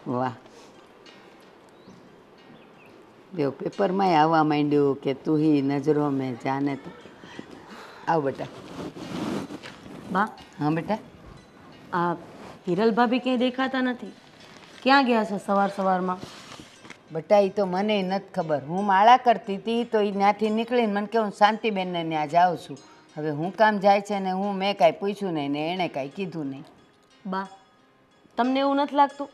વાહ, જો પેપરમાંય આવવા માંડ્યું કે તું હી નજરો મેં જાને. તો આવ બેટા. બા, હા બેટા. આ હિરલ ભાભી ક્યાંય દેખાતા નથી. ક્યાં ગયા છે સવાર સવારમાં? બેટા એ તો મને નથી ખબર. હું માળા કરતી હતી તો એ ત્યાંથી નીકળીને મને કે હું શાંતિબેનને ત્યાં જાઉં છું. હવે હું કામ જાય છે ને મેં કાંઈ પૂછ્યું નહીં ને એણે કાંઈ કીધું નહીં. બા, તમને એવું નથી લાગતું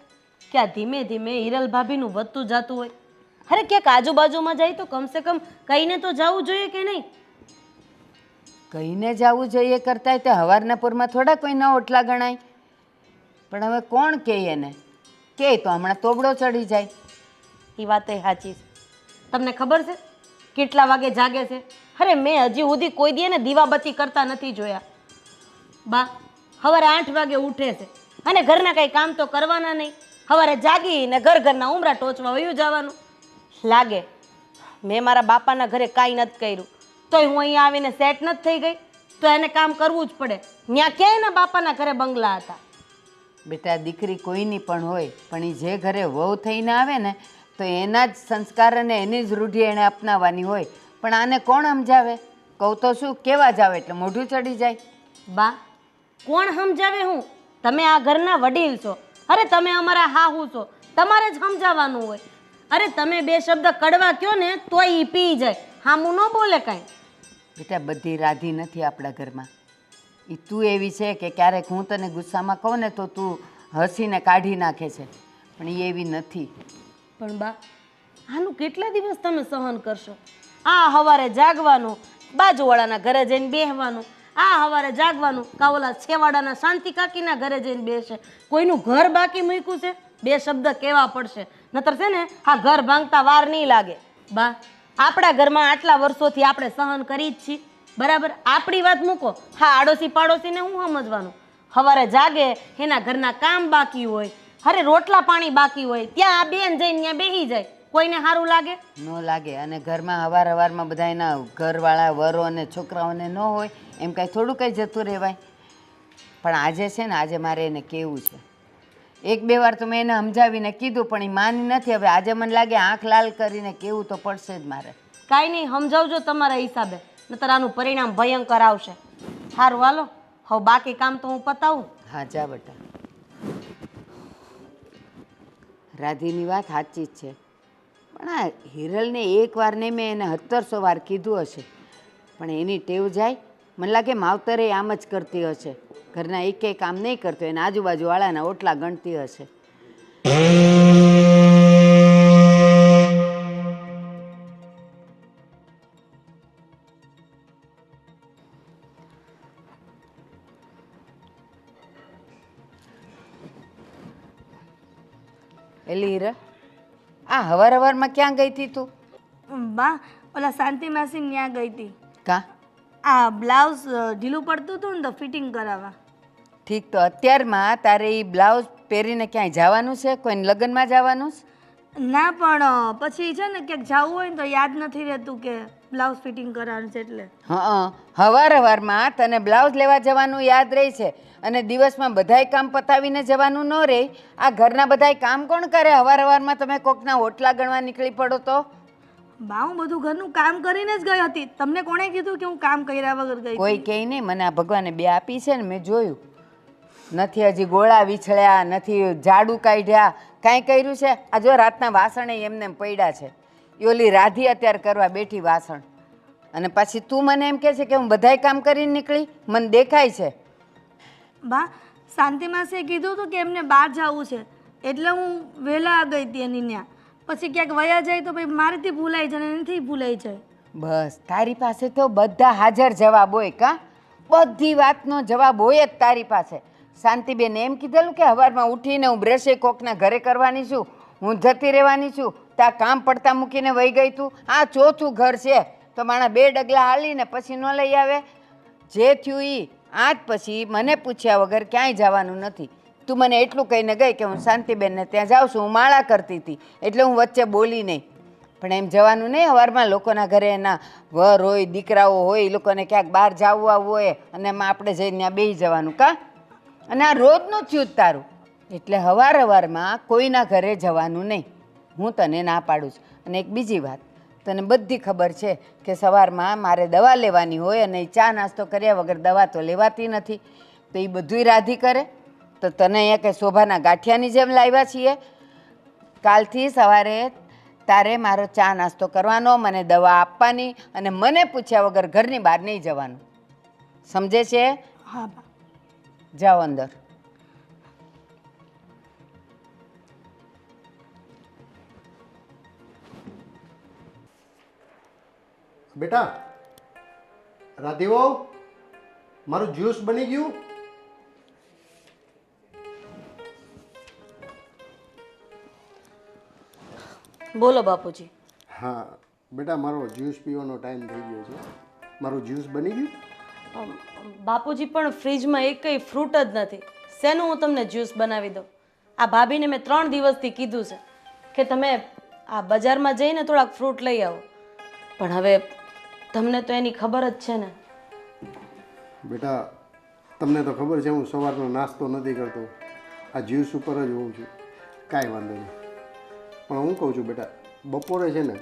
કે આ ધીમે ધીમે હિરલ ભાભીનું વધતું જતું હોય? અરે ક્યાંક આજુબાજુમાં જાય તો કમસે કમ કહીને તો જવું જોઈએ કે નહીં? કહીને જવું જોઈએ કરતાંય તે હવારના પૂરમાં થોડા કોઈના ઓટલા ગણાય. પણ હવે કોણ કહે એને? કહે તો હમણાં તોબડો ચડી જાય. એ વાત એ સાચી છે. તમને ખબર છે કેટલા વાગે જાગે છે? અરે મેં હજી સુધી કોઈ દી ને દીવાબત્તી કરતા નથી જોયા. બા, સવારે 8 વાગે ઉઠે છે અને ઘરના કંઈ કામ તો કરવાના નહીં. સવારે જાગીને ઘરના ઉમરા ટોચવા વયું જવાનું. લાગે મેં મારા બાપાના ઘરે કાંઈ નથી કર્યું તોય હું અહીંયા આવીને સેટ નથી થઈ ગઈ. તો એને કામ કરવું જ પડે. ત્યાં ક્યાંય એના બાપાના ઘરે બંગલા હતા. બેટા, દીકરી કોઈની પણ હોય, પણ એ જે ઘરે વહુ થઈને આવે ને તો એના જ સંસ્કાર અને એની જ રૂઢિ એણે અપનાવવાની હોય. પણ આને કોણ સમજાવે? કહું તો શું, કેવા જાવ એટલે મોઢું ચડી જાય. બા, કોણ સમજાવે? હું તમે આ ઘરના વડીલ છો. અરે તમે અમારા હાહુ છો, તમારે જ સમજાવવાનું હોય. અરે તમે 2 શબ્દ કડવા કયો ને તોય ઈ પી જાય, હામું ન બોલે કાંઈ. બેટા, બધી રાધી નથી આપણા ઘરમાં. એ તું એવી છે કે ક્યારેક હું તને ગુસ્સામાં કહું ને તો તું હસીને કાઢી નાખે છે, પણ એ એવી નથી. પણ બા, આનું કેટલા દિવસ તમે સહન કરશો? આ સવારે જાગવાનું, બાજુવાળાના ઘરે જઈને બેસવાનું, આ સવારે જાગવાનું, કાવલા છેવાડાના શાંતિ કાકીના ઘરે જઈને બેસે. કોઈનું ઘર બાકી મૂક્યું છે? 2 શબ્દ કહેવા પડશે, નતર છે ને આ ઘર ભાંગતા વાર નહીં લાગે. બા, આપણા ઘરમાં આટલા વર્ષોથી આપણે સહન કરી જ છીએ, બરાબર? આપણી વાત મૂકો, હા આડોશી પાડોશીને હું સમજવાનું? સવારે જાગે એના ઘરના કામ બાકી હોય, અરે રોટલા પાણી બાકી હોય, ત્યાં આ બેન જઈને ત્યાં બેસી જાય. કોઈને સારું લાગે? ન લાગે. અને ઘરમાં હવારમાં બધા એના ઘરવાળા વરો અને છોકરાઓને ન હોય એમ કાંઈ થોડું કંઈ જતું રહેવાય. પણ આજે છે ને, આજે મારે એને કહેવું છે. 1-2 વાર તો મેં એને સમજાવીને કીધું પણ એ માની નથી. હવે આજે મને લાગે આંખ લાલ કરીને કહેવું તો પડશે જ મારે. કાંઈ નહીં, સમજાવજો તમારા હિસાબે, નતર આનું પરિણામ ભયંકર આવશે. સારું હાલો, હવે બાકી કામ તો હું પતાવું. હા જા બેટા. રાધીની વાત સાચી જ છે, પણ આ હિરલને 1 વાર નહીં, મેં એને 1700 વાર કીધું હશે, પણ એની ટેવ જાય. મને લાગે માવતરે આમ જ કરતી હશે. ઘરના એક કામ નહીં કરતો, એને આજુબાજુવાળાના ઓટલા ગણતી હશે. એલી હીરા, આ હવારમાં ક્યાં ગઈ હતી તું? બા, ઓલા શાંતિ માસી ત્યાં ગઈ હતી. કા? આ બ્લાઉઝ ઢીલું પડતું હતું ને તો ફિટિંગ કરાવવા. ઠીક, તો અત્યારમાં તારે એ બ્લાઉઝ પહેરીને ક્યાંય જવાનું છે? કોઈને લગ્નમાં જવાનું છે? ના, પણ પછી છે ને ક્યાંક જવું હોય ને તો યાદ નથી રહેતું કે બ્લાઉઝ ફિટિંગ કરવાનું છે એટલે. હા, હવારમાં તને બ્લાઉઝ લેવા જવાનું યાદ રહે છે અને દિવસમાં બધાય કામ પતાવીને જવાનું ન રહે. આ ઘરના બધાય કામ કોણ કરે? હવારમાં તમે કોકના ઓટલા ગણવા નીકળી પડો તો? બા, હું બધું ઘરનું કામ કરીને જ ગઈ હતી. તમને કોણે કીધું કે હું કામ કર્યા વગર ગઈ? કોઈ કહે નહીં. મને આ ભગવાને 2 આપી છે ને, મેં જોયું. નથી હજી ગોળા વિછળ્યા, નથી ઝાડુ કાઢ્યા, કાંઈ કર્યું છે? આ જો રાતના વાસણે એમને પડ્યા છે. એ ઓલી રાધી અત્યારે કરવા બેઠી વાસણ, અને પછી તું મને એમ કહે છે કે હું બધાય કામ કરીને નીકળી? મને દેખાય છે. બા, શાંતિ માસીએ કીધું હતું કે એમને બહાર જવું છે એટલે હું વહેલા ગઈ હતી એની ત્યાં. પછી ક્યાંક વયા જાય તો ભાઈ મારેથી ભૂલાઈ જાય ને એનાથી ભૂલાઈ જાય. બસ, તારી પાસે તો બધા હાજર જવાબ હોય. કા? બધી વાતનો જવાબ હોય જ તારી પાસે. શાંતિબેન એમ કીધેલું કે સવારમાં ઉઠીને હું બ્રશે કોકના ઘરે કરવાની છું, હું જતી રહેવાની છું, ત્યાં કામ પડતા મૂકીને વહી ગઈ તું. આ 4થું ઘર છે તો માણા 2 ડગલા હાલીને પછી ન લઈ આવે? જે થયું એ આજ પછી મને પૂછ્યા વગર ક્યાંય જવાનું નથી. તું મને એટલું કહીને ગઈ કે હું શાંતિબેનને ત્યાં જાઉં છું, હું માળા કરતી હતી એટલે હું વચ્ચે બોલી નહીં. પણ એમ જવાનું નહીં સવારમાં લોકોના ઘરે. એના વર હોય, દીકરાઓ હોય, એ લોકોને ક્યાંક બહાર જવું આવવું હોય અને એમાં આપણે જઈને ત્યાં બેસી જવાનું. કા? અને આ રોજનું થયું જ તારું. એટલે હવારમાં કોઈના ઘરે જવાનું નહીં. હું તને ના પાડું છું. અને એક બીજી વાત, તને બધી ખબર છે કે સવારમાં મારે દવા લેવાની હોય અને ચા નાસ્તો કર્યા વગર દવા તો લેવાતી નથી. તો એ બધુંય રાધી કરે. તો તને અહીંયા કે શોભાના ગાંઠિયાની જેમ લાવ્યા છીએ. કાલથી સવારે તારે મારો ચા નાસ્તો કરવાનો, મને દવા આપવાની અને મને પૂછ્યા વગર ઘરની બહાર નહીં જવાનું. સમજે છે? હા બા. જાઓ અંદર. બેટા રાધીવો, મારું જ્યુસ બની ગયું? બોલો બાપુજી. હા બેટા, મારો જ્યુસ પીવાનો ટાઈમ થઈ ગયો છે. મારું જ્યુસ બની ગયું? બાપુજી પણ ફ્રીજમાં એકય ફ્રૂટ જ નથી. શેનું હું તમને જ્યુસ બનાવી દઉં? આ ભાભીને મેં 3 દિવસથી કીધું છે કે તમે આ બજારમાં જઈને થોડાક ફ્રૂટ લઈ આવો, પણ હવે તમને તો એની ખબર જ છે ને. બેટા તમને તો ખબર છે હું સવારનો નાસ્તો નથી કરતો, આ જ્યુસ ઉપર જ હોઉં છું. કાંઈ વાંધો નહીં, પણ હું કહું છું બેટા, બપોરે છે ને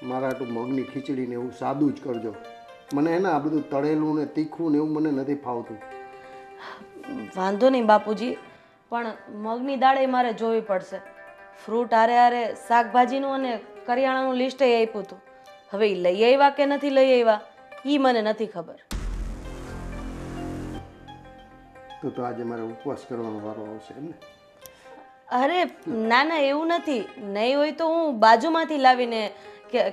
મારા આટલું મગની ખીચડી ને એવું સાદું જ કરજો. મને હે ને આ બધું તળેલું ને તીખું ને એવું મને નથી ફાવતું. વાંધો નહીં બાપુજી, પણ મગની દાળ એ મારે જોવી પડશે. ફ્રૂટ હારે હારે શાકભાજીનું અને કરિયાણાનું લિસ્ટ એ આપ્યું હતું. હવે એ લઈ આવ્યા કે નથી લઈ આવ્યા એ મને નથી ખબર. તો આજે મારે ઉપવાસ કરવાનો વારો આવશે એમ ને? અરે ના ના, એવું નથી. નહીં હોય તો હું બાજુમાંથી લાવીને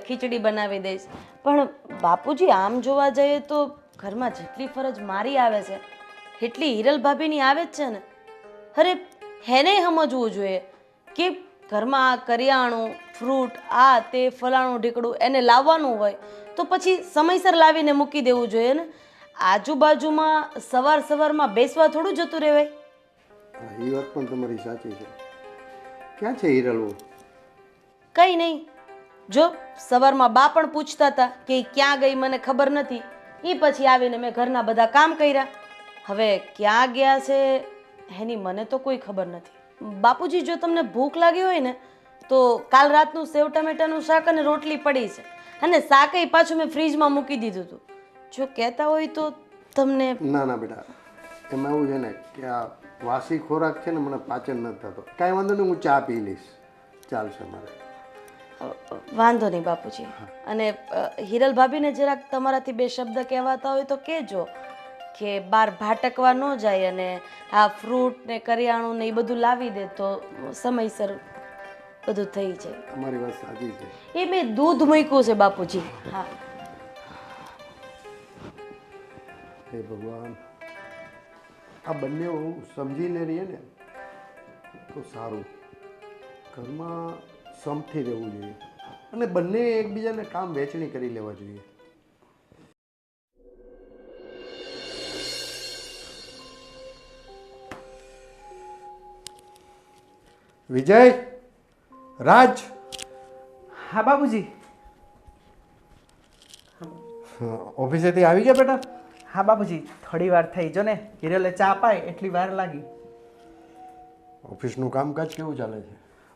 ખીચડી બનાવી દઈશ. પણ બાપુજી આમ જોવા જઈએ તો ઘરમાં જેટલી ફરજ મારી આવે છે એટલી હિરલ ભાભીની આવે જ છે ને. અરે હેને સમજવું જોઈએ કે ઘરમાં આ કરિયાણું ફ્રૂટ આ તે ફલાણું ઢીકડું એને લાવવાનું હોય તો પછી સમયસર લાવીને મૂકી દેવું જોઈએ ને. આજુબાજુમાં સવારમાં બેસવા થોડું જતું રહેવાય. હા, એ વાત પણ તમારી સાચી છે. ક્યાં છે હિરલવું? કંઈ નહીં, જો સવારમાં બા પણ પૂછતા હતા કે ઈ ક્યાં ગઈ મને ખબર નથી. એ પછી આવીને મેં ઘરના બધા કામ કર્યા. હવે ક્યાં ગયા છે એની મને તો કોઈ ખબર નથી. બાપુજી જો તમને ભૂખ લાગી હોય ને તો કાલ રાતનું સેવ ટમેટાનું શાક અને રોટલી પડી છે, અને શાકય પાછું મેં ફ્રીજમાં મૂકી દીધું હતું. જો કહેતા હોય તો તમને. ના ના બેટા, એમાં એવું છે ને કે આ વાસી ખોરાક છે ને મને પાચન નથી થતો. કાંઈ વાંધો નહીં, હું ચા પી લઈશ, ચાલશે મારે. વાંધો નહીં બાપુજી. અને હિરલ ભાભીને જરાક તમારાથી 2 શબ્દ કહેવાતા હોય તો કહેજો કે બહાર ભાટકવા ન જાય અને આ ફ્રૂટ ને કરિયાણું ને એ બધું લાવી દે તો સમયસર બધું થઈ જાય. તમારી વાત સાચી છે. એ મેં દૂધ મૂક્યું છે બાપુજી. હા. હે ભગવાન, આ બંને સમજીને રહીએ ને તો સારું. ઘરમાં સમથી રહેવું જોઈએ અને બંને એકબીજાને કામ વહેંચણી કરી લેવા જોઈએ. વિજય, રાજ. હા બાબુજી. ઓફિસેથી આવી ગયા બેટા? હા બાબુજી, થોડી વાર થઈ. જો ને હિરલે ચા પાય એટલી વાર લાગી. ઓફિસનું કામકાજ કેવું ચાલે છે?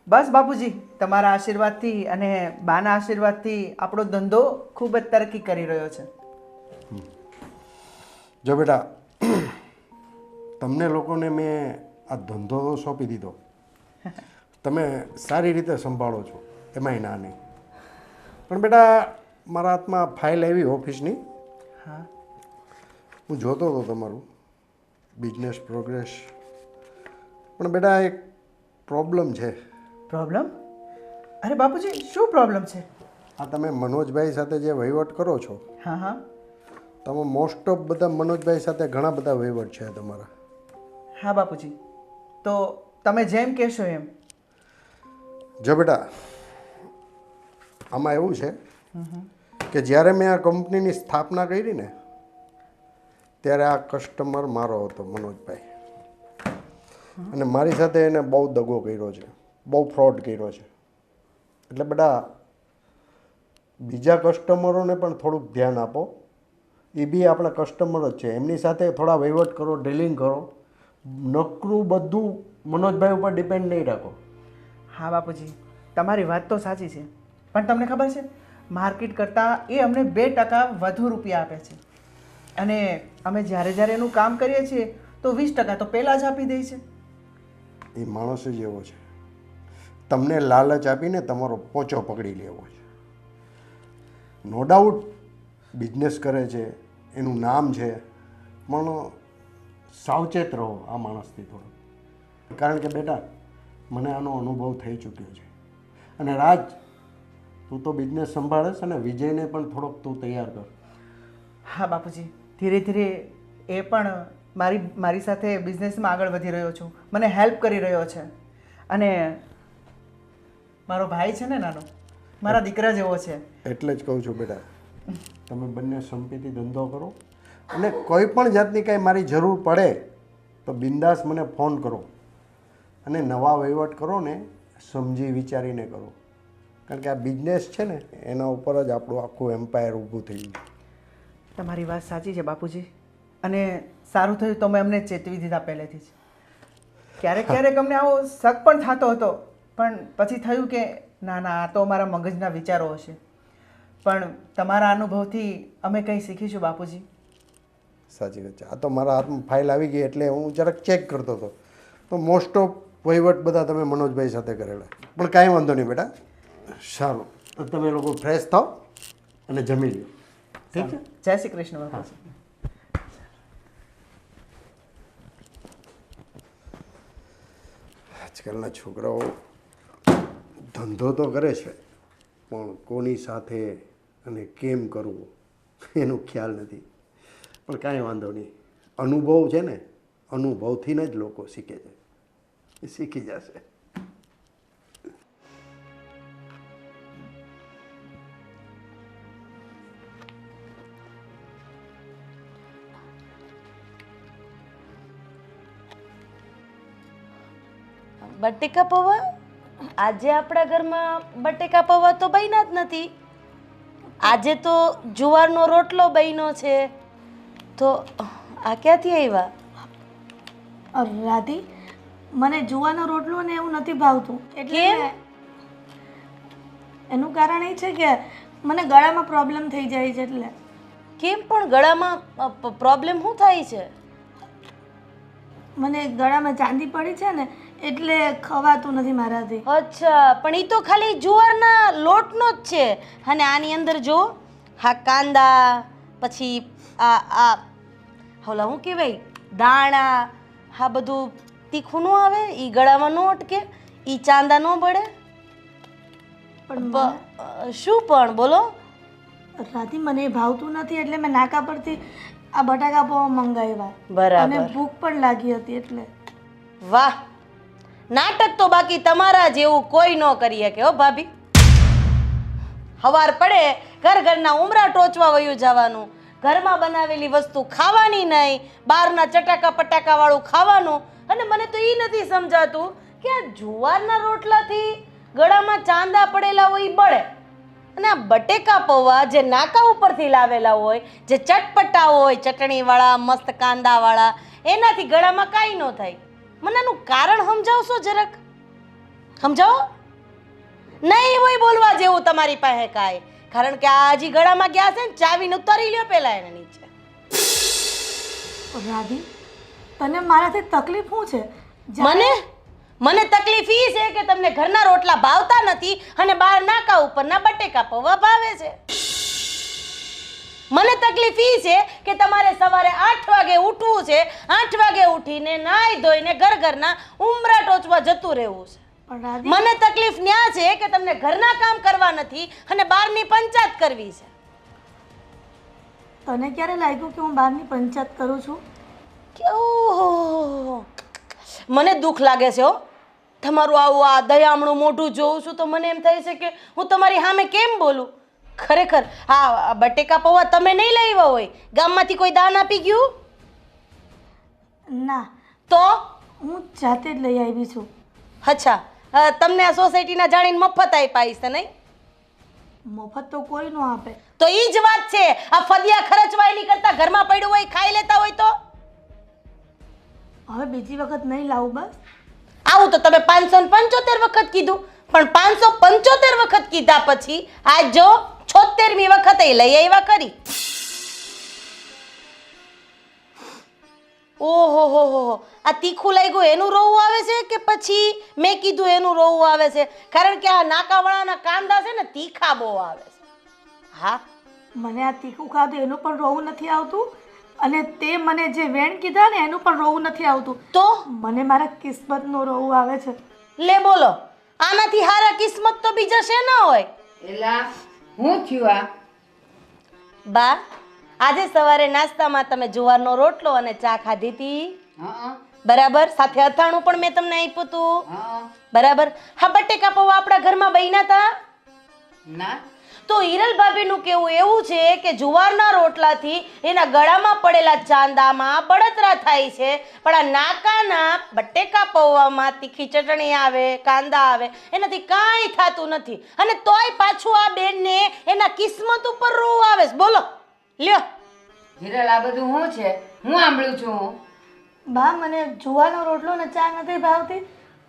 બસ બાબુજી, તમારા આશીર્વાદથી અને બાના આશીર્વાદથી આપણો ધંધો ખૂબ જ તરક્કી કરી રહ્યો છે. જો બેટા, તમને લોકોને મેં આ ધંધો સોંપી દીધો, તમે સારી રીતે સંભાળો છો, એમાંય ના નહીં. પણ બેટા મારા હાથમાં ફાઇલ આવી ઓફિસની. હા. હું જોતો હતો તમારું બિઝનેસ પ્રોગ્રેસ. પણ બેટા એક પ્રોબ્લેમ છે. પ્રોબ્લેમ? અરે બાપુજી, શું પ્રોબ્લેમ છે? આ તમે મનોજભાઈ સાથે જે વહીવટ કરો છો, હા હા. તમે મોસ્ટ ઓફ બધા મનોજભાઈ સાથે ઘણા બધા વહીવટ છે તમારા. હા બાપુજી, તો તમે જેમ કહેશો એમ. જો બેટા, આમાં એવું છે કે જ્યારે મેં આ કંપનીની સ્થાપના કરી ને ત્યારે આ કસ્ટમર મારો હતો મનોજભાઈ, અને મારી સાથે એને બહુ દગો કર્યો છે, બહુ ફ્રોડ કર્યો છે. એટલે બેટા બીજા કસ્ટમરોને પણ થોડુંક ધ્યાન આપો. એ બી આપણા કસ્ટમર જ છે, એમની સાથે થોડા વહીવટ કરો, ડીલિંગ કરો. નકરું બધું મનોજભાઈ ઉપર ડિપેન્ડ નહીં રાખો. હા બાપુજી, તમારી વાત તો સાચી છે, પણ તમને ખબર છે માર્કેટ કરતાં એ અમને 2% વધુ રૂપિયા આપે છે, અને અમે જ્યારે જ્યારે એનું કામ કરીએ છીએ તો 20% તો પહેલાં જ આપી દે છે. એ માણસ જ એવો છે, તમને લાલચ આપીને તમારો પોચો પકડી લેવો છે. નો ડાઉટ બિઝનેસ કરે છે, એનું નામ છે, પણ સાવચેત રહો આ માણસથી થોડું. કારણ કે બેટા મને આનો અનુભવ થઈ ચૂક્યો છે. અને રાજ, તું તો બિઝનેસ સંભાળે છે ને, વિજયને પણ થોડોક તું તૈયાર કર. હા બાપુજી, ધીરે ધીરે એ પણ મારી સાથે બિઝનેસમાં આગળ વધી રહ્યો છું, મને હેલ્પ કરી રહ્યો છે. અને મારો ભાઈ છે ને નાનો, મારા દીકરા જેવો છે. એટલે જ કહું છું બેટા, તમે બંને સંપીથી ધંધો કરો, અને કોઈ પણ જાતની કાંઈ મારી જરૂર પડે તો બિંદાસ મને ફોન કરો. અને નવા વહીવટ કરો ને સમજી વિચારીને કરો, કારણ કે આ બિઝનેસ છે ને એના ઉપર જ આપણું આખું એમ્પાયર ઊભું થઈ ગયું. તમારી વાત સાચી છે બાપુજી, અને સારું થયું તમે અમને ચેતવી દીધા પહેલેથી જ. ક્યારેક ક્યારેક અમને આવો શક પણ થતો હતો, પણ પછી થયું કે ના ના, આ તો અમારા મગજના વિચારો હશે. પણ તમારા અનુભવથી અમે કંઈ શીખીશું બાપુજી. સાચી વાત છે. આ તો મારા હાથમાં ફાઇલ આવી ગઈ એટલે હું જરાક ચેક કરતો હતો, તો મોસ્ટ ઓફ વહીવટ બધા તમે મનોજભાઈ સાથે કરેલા. પણ કાંઈ વાંધો નહીં બેટા, સારું, તો તમે લોકો ફ્રેશ થાઓ અને જમી લો. ઠીક છે? જય શ્રી કૃષ્ણ બાપુજી. આજકાલના છોકરાઓ ધંધો તો કરે છે, પણ કોની સાથે અને કેમ કરવું એનો ખ્યાલ નથી. પણ કાંઈ વાંધો નહીં, અનુભવ છે ને, અનુભવથી જ લોકો શીખે છે, એ શીખી જશે. બટેકા પૌવા? આજે આપણા ઘરમાં બટેકા પૌવા તો બન્યા જ નથી. આજે તો જુવારનો રોટલો બન્યો છે. તો આ ક્યાંથી આવ્યા? રાધી, મને જુવાનો રોટલો ને એવું નથી ભાવતું. એટલે એનું કારણ એ છે કે મને ગળામાં પ્રોબ્લેમ થઈ જાય છે. એટલે કેમ પણ ગળામાં પ્રોબ્લેમ શું થાય છે? મને ગળામાં ચાંદી પડી છે ને, એટલે ખવાતું નથી મારાથી. અચ્છા, પણ એ તો ખાલી જુવારના લોટનો જ છે. અને આની અંદર જો હા કાંદા, પછી આ ઓલા શું કહેવાય, દાણા, હા બધું તીખું ન આવે, એ ગળામાં ન અટકે, એ ચાંદા ન બળે. પણ શું પણ બોલો? રાધી, મને એ ભાવતું નથી, એટલે મેં નાકા પરથી આ બટાકા પૌવા મંગાવ્યા. બરાબર. અને ભૂખ પણ લાગી હતી એટલે. વાહ, નાટક તો બાકી તમારા જેવું કોઈ ન કરી શકે હો ભાભી. હવાર પડે ઘરના ઉમરા ટોચવા વયું જવાનું, ઘરમાં બનાવેલી વસ્તુ ખાવાની નહીં, બહારના ચટાકા પટાકા વાળું ખાવાનું. અને મને તો એ નથી સમજાતું કે આ જુવારના રોટલાથી ગળામાં ચાંદા પડેલા હોય એ બળે, અને આ બટેકા પૌવા જે નાકા ઉપરથી લાવેલા હોય, જે ચટપટા હોય, ચટણીવાળા, મસ્ત કાંદાવાળા, એનાથી ગળામાં કાંઈ ન થાય. મને આનું કારણ સમજાવશો જરાક? સમજાવો. નહીં હોય બોલવા જેવું તમારી પાસે કાંઈ, કારણ કે આ હજી ગળામાં ગયા છે ને, ચાવીને ઉતારી લ્યો પેલા એને નીચે. રાધી, તને મારાથી તકલીફ શું છે? મને તકલીફ ઈ છે કે તમને ઘરના રોટલા ભાવતા નથી અને બહાર નાકા ઉપરના બટેકા પૌવા ભાવે છે. મને તકલીફ ઈ છે કે તમારે સવારે 8 વાગે ઉઠવું છે, 8 વાગે ઉઠીને નાઈ ધોઈને ઘરના ઉમરા ટોચવા જતું રહેવું છે. પણ રાધી, મને તકલીફ ન્યા છે કે તમને ઘરના કામ કરવા નથી અને બહારની પંચાયત કરવી છે. તને ક્યારે લાગ્યું કે હું બહારની પંચાયત કરું છું? કે ઓહો, મને દુઃખ લાગે છે હો. તમારું આવું આ દયામણું મોઢું જોઉં છું તો મને એમ થાય છે કે હું તમારી સામે કેમ બોલું. ખરેખર આ બટેકા પૌવા તમે નહીં લાવ્યા હોય, ગામમાંથી કોઈ દાન આપી ગયું? ના, તો હું જાતે જ લઈ આવી છું. અચ્છા, તમને આ સોસાયટીના જાણીને મફત આપ્યા છે નહીં? મફત તો કોઈ ન આપે. તો એ જ વાત છે. આ ફદિયા ખર્ચવાયેલી કરતા ઘરમાં પડ્યું હોય ખાઈ લેતા હોય તો હવે બીજી વખત નહીં લાવું બસ. આવું તો તમે 575 વખત કીધું, પણ 575 વખત કીધા પછી આજ જો 76મી વખતે લઈ આવ્યા કરી. ઓહો હો હો, આ તીખું લાગ્યું એનું રોવું આવે છે કે પછી મેં કીધું એનું રોવું આવે છે? કારણ કે આ નાકાવાળાના કાંદા છે ને તીખા બહુ આવે છે. હા, મને આ તીખું ખાધું એનું પણ રોવું નથી આવતું, અને તે મને જે વેણ કીધા ને એનું પણ રોવું નથી આવતું. તો મને મારા કિસ્મતનું રોવું આવે છે. લે બોલો, આનાથી હારા કિસ્મત તો બીજા છે ના હોય. એલા હું થયું આ? બા, આજે સવારે નાસ્તામાં તમે જુવારનો રોટલો અને ચા ખાધી હતી, હા બરાબર? સાથે અથાણું પણ મેં તમને આપ્યું હતું, હા. બરાબર? હા, બટેકા પૌવા આપણા ઘરમાં બન્યા હતા. ના, તો હિરલ ભાભીનું કેવું એવું છે કે જુવારના રોટલાથી એના ગળામાં પડેલા ચાંદામાં બળતરા થાય છે, પણ આ નાકાના બટેકા પૌવામાં તીખી ચટણી આવે, કાંદા આવે, એનાથી કાંઈ થતું નથી. અને તોય પાછું આ બેનને એના કિસ્મત ઉપર રોવું આવે છે. બોલો લ્યો. હિરલ, આ બધું શું છે? હું સાંભળું છું. બા, મને જુવારનો રોટલો ને ચા નથી ભાવતી,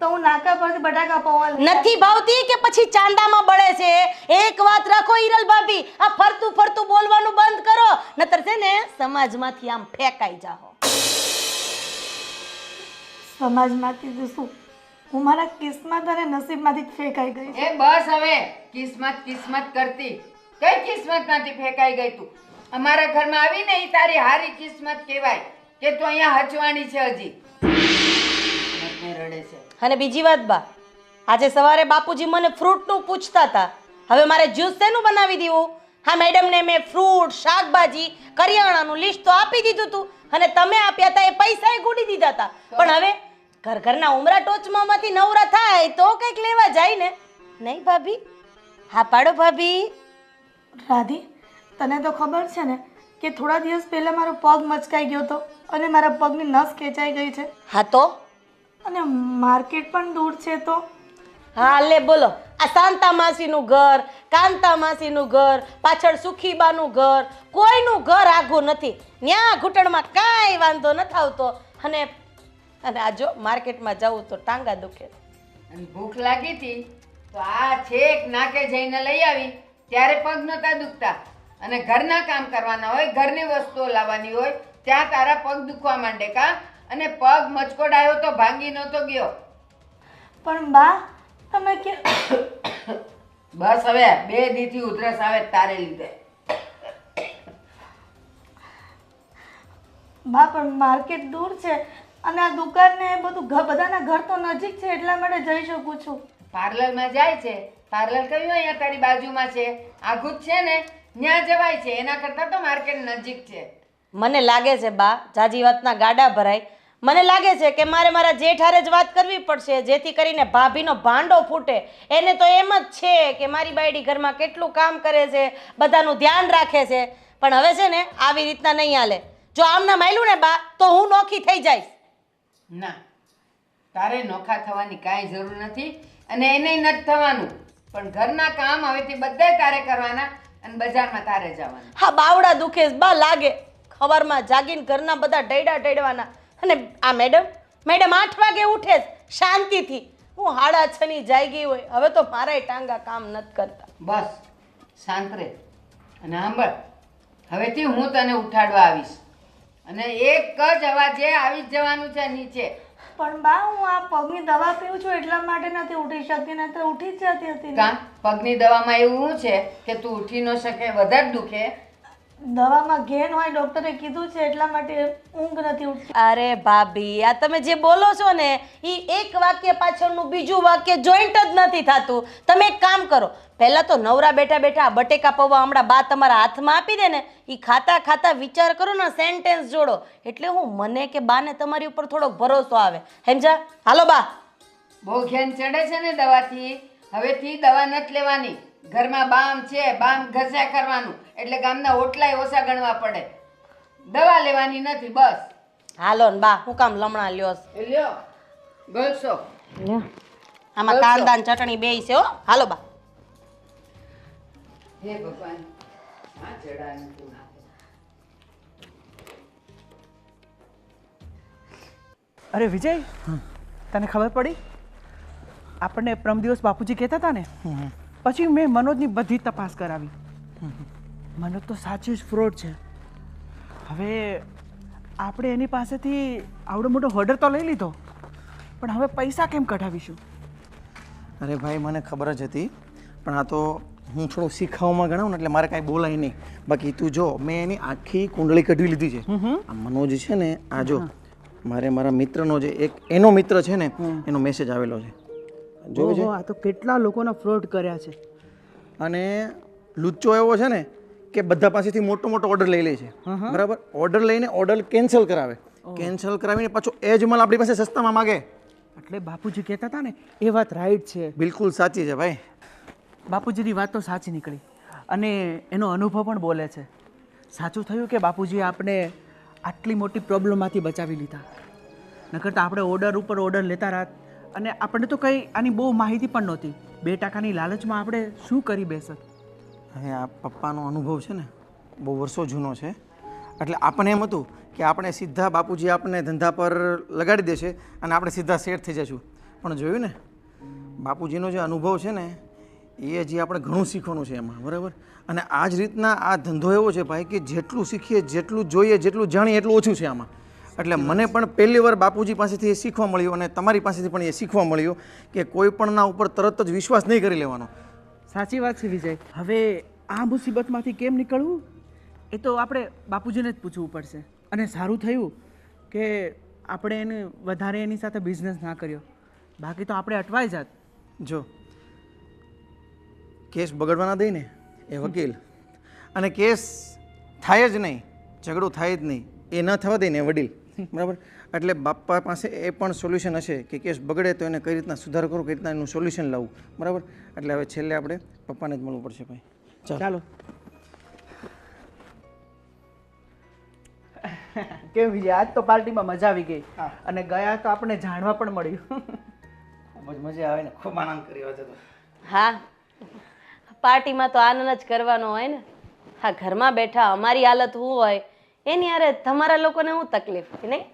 તો હું નાકા પરથી બટાકા પૌવા લઈ નથી ભાવતી કે પછી ચાંદામાં બળે છે? એક વાત રાખો હિરલ ભાભી, આ ફરતું ફરતું બોલવાનું બંધ કરો, નતર છે ને સમાજમાંથી આમ ફેંકાઈ જાઓ. સમાજમાંથી તો શું, હું મારા કિસ્મત અને નસીબમાંથી જ ફેંકાઈ ગઈ છું. એ બસ હવે, કિસ્મત કિસ્મત કરતી. કઈ કિસ્મતમાંથી ફેંકાઈ ગઈ તું? અમારા ઘરમાં આવીને એ તારી હારી કિસ્મત કહેવાય કે તું અહીંયા હચવાણી છે હજી. કિસ્મતને રડે છે. અને બીજી વાત બા, આજે સવારે બાપુજી મને ફ્રૂટનું પૂછતા હતા, હવે મારે જ્યુસ શેનું બનાવી દેવું? હા મેડમને મેં ફ્રૂટ, શાકભાજી, કરિયાણાનું લિસ્ટ તો આપી દીધું હતું, અને તમે આપ્યા હતા એ પૈસાએ ગુડી દીધા હતા. પણ હવે ઘરના ઉમરા ટોચમાંથી નવરા થાય તો કંઈક લેવા જાય ને, નહીં ભાભી? હા પાડો ભાભી. રાધી, તને તો ખબર છે ને કે થોડા દિવસ પહેલા મારો પગ મચકાઈ ગયો હતો અને મારા પગની નસ ખેંચાઈ ગઈ છે, હા તો? અને માર્કેટ પણ દૂર છે. તો હા લે બોલો, આ શાંતા માસીનું ઘર, કાંતા માસીનું ઘર, પાછળ સુખીબાનું ઘર, કોઈનું ઘર આઘું નથી. ન્યા ઘૂંટણમાં કાંઈ વાંધો નથી આવતો, અને આ જો માર્કેટમાં જવું તો ટાંગા દુખે. અને ભૂખ લાગી હતી તો આ છેક નાકે જઈને લઈ આવી ત્યારે પગ નતા દુખતા, અને ઘરના કામ કરવાના હોય, ઘરની વસ્તુઓ લાવવાની હોય, ત્યાં તારા પગ દુખવા માંડે કા? અને પગ મચકોડાયો તો ભાંગી નહોતો ગયો. પણ બા, તમે કે બસ હવે 2 દીથી ઉધરસ આવે તારે લીધે. બા, પણ માર્કેટ દૂર છે અને આ દુકાન ને બધું બધાના ઘર તો નજીક છે, એટલા માટે જઈ શકું છું. પાર્લરમાં જાય છે, પાર્લર કયું અહીંયા તારી બાજુમાં છે, આઘું જ છે ને, ત્યાં જવાય છે. એના કરતાં તો માર્કેટ નજીક છે. મને લાગે છે બા, જાજી વાતના ગાડા ભરાય. મને લાગે છે કે મારે મારા જેઠ હારે જ વાત કરવી પડશે, જેથી કરીને ભાભીનો ભાંડો ફૂટે. એને તો એમ જ છે કે મારી બાયડી ઘરમાં કેટલું કામ કરે છે, બધાનું ધ્યાન રાખે છે, પણ હવે છે ને આવી રીતના નહીં હાલે. જો આમના માયલું ને બા, તો હું નોખી થઈ જઈશ. ના, તારે નોખા થવાની કાંઈ જરૂર નથી, અને એને નથી થવાનું. પણ ઘરના કામ હવેથી બધાય તારે કરવાના, અને બજારમાં તારે જવાનું. હા, બાવડા દુખે છે બા લાગે. ખબરમાં જાગીને ઘરના બધા ઢૈડા ઢેડવાના. અને આ મેડમ 8 વાગે ઉઠે છે શાંતિથી. હું 6:30 ની જાગી હોય, હવે તો મારાય ટાંગા કામ નથી કરતા. બસ શાંત રહે. અને સાંભળ, હવેથી હું તને ઉઠાડવા આવીશ, અને એક જ અવાજે આવી જ જવાનું છે નીચે. પણ બા, હું આ પગની દવા પીઉં છું એટલા માટે નથી ઉઠી શકતી, નહીં તો ઉઠી જ જતી હતી ને. કાં પગની દવામાં એવું શું છે કે તું ઉઠી ન શકે, વધારે દુખે? દવામાં ઘેન હોય, ડોક્ટરે કીધું છે, એટલા માટે ઊંઘ નથી ઉઠતી. અરે ભાભી, આ તમે જે બોલો છો ને એ એક વાક્ય પાછળનું બીજું વાક્ય જોઈન્ટ જ નથી થતું. તમે એક કામ કરો, પહેલા તો નવરા બેઠા બેઠા બટેકા પૌવા હમણાં બા તમારા હાથમાં આપી દે ને, એ ખાતા ખાતા વિચાર કરો ને, સેન્ટેન્સ જોડો, એટલે હું મને કે બાને તમારી ઉપર થોડોક ભરોસો આવે. સમજા? હાલો બા. બહુ ઘેન ચડે છે ને દવાથી. હવેથી દવા નથી લેવાની. ઘરમાં બામ છે, બામ ઘસ્યા કરવાનું, એટલે ગામના ઓટલાય ઓછા ગણવા પડે. દવા લેવાની નથી, બસ. હાલો ને બા, હું કામ લમણા લ્યો છો? એ લ્યો ગળશો. આમાં કાંદા ને ચટણી બેય છે હો. હાલો બા. હે ભગવાન, આ ચડાનું તું નાખે. અરે વિજય, તને ખબર પડી આપણને પ્રમ દિવસ બાપુજી કહેતા હતા ને પછી મેં મનોજની બધી તપાસ કરાવી. મનોજ તો સાચું જ ફ્રોડ છે. હવે આપણે એની પાસેથી આવડો મોટો ઓર્ડર તો લઈ લીધો, પણ હવે પૈસા કેમ કઢાવીશું? અરે ભાઈ મને ખબર જ હતી, પણ આ તો હું થોડું શીખવામાં ગણાવું ને એટલે મારે કાંઈ બોલાય નહીં. બાકી તું જો મેં એની આખી કુંડળી કઢવી લીધી છે. આ મનોજ છે ને, આ જો મારે મારા મિત્રનો જે એક એનો મિત્ર છે ને એનો મેસેજ આવેલો છે, જોયું છે? આ તો કેટલા લોકોના ફ્રોડ કર્યા છે. અને લુચ્ચો એવો છે ને કે બધા પાસેથી મોટો મોટો ઓર્ડર લઈ લે છે, બરાબર? ઓર્ડર લઈને ઓર્ડર કેન્સલ કરાવે, કેન્સલ કરાવીને પાછો એ જ માલ આપણી પાસે સસ્તામાં માગે. એટલે બાપુજી કહેતા હતા ને એ વાત રાઈટ છે. બિલકુલ સાચી છે ભાઈ. બાપુજીની વાત તો સાચી નીકળી અને એનો અનુભવ પણ બોલે છે. સાચું થયું કે બાપુજીએ આપણે આટલી મોટી પ્રોબ્લેમમાંથી બચાવી લીધા. નકર તો આપણે ઓર્ડર ઉપર ઓર્ડર લેતા રાત અને આપણને તો કંઈ આની બહુ માહિતી પણ નહોતી. 2% લાલચમાં આપણે શું કરી બેસત. હવે આ પપ્પાનો અનુભવ છે ને બહુ વર્ષો જૂનો છે, એટલે આપણને એમ હતું કે આપણે સીધા બાપુજી આપણને ધંધા પર લગાડી દેશે અને આપણે સીધા સેટ થઈ જઈશું. પણ જોયું ને બાપુજીનો જે અનુભવ છે ને એ હજી આપણે ઘણું શીખવાનું છે એમાં, બરાબર? અને આ જ રીતના આ ધંધો એવો છે ભાઈ કે જેટલું શીખીએ, જેટલું જોઈએ, જેટલું જાણીએ એટલું ઓછું છે આમાં. એટલે મને પણ પહેલી વાર બાપુજી પાસેથી એ શીખવા મળ્યું અને તમારી પાસેથી પણ એ શીખવા મળ્યું કે કોઈ પણના ઉપર તરત જ વિશ્વાસ નહીં કરી લેવાનો. સાચી વાત છે વિજય. હવે આ મુસીબતમાંથી કેમ નીકળવું એ તો આપણે બાપુજીને જ પૂછવું પડશે. અને સારું થયું કે આપણે એને વધારે એની સાથે બિઝનેસ ના કર્યો, બાકી તો આપણે અટવાઈ જાત. જો કેસ બગડવા ના દઈ ને એ વકીલ, અને કેસ થાય જ નહીં, ઝઘડો થાય જ નહીં, એ ન થવા દઈ ને એ વડીલ, બરાબર? એટલે બાપા પાસે એ પણ સોલ્યુશન હશે કે કેસ બગડે તો એને કઈ રીતના સુધારો કરવો, કઈ રીતના એનું સોલ્યુશન લાવવું, બરાબર? એટલે હવે છેલ્લે આપણે પપ્પાને જ મળવું પડશે ભાઈ. ચાલો. કેમ વિજય, આજ તો પાર્ટીમાં મજા આવી ગઈ અને ગયા તો આપણે જાણવા પણ મળ્યું. ખૂબ જ મજા આવે ને, ખૂબ આનંદ કર્યો હતો. હા, પાર્ટીમાં તો આનંદ જ કરવાનો હોય ને. હા, ઘરમાં બેઠા અમારી હાલત શું હોય એની અરે તમારા લોકોને શું તકલીફ કે નહીં?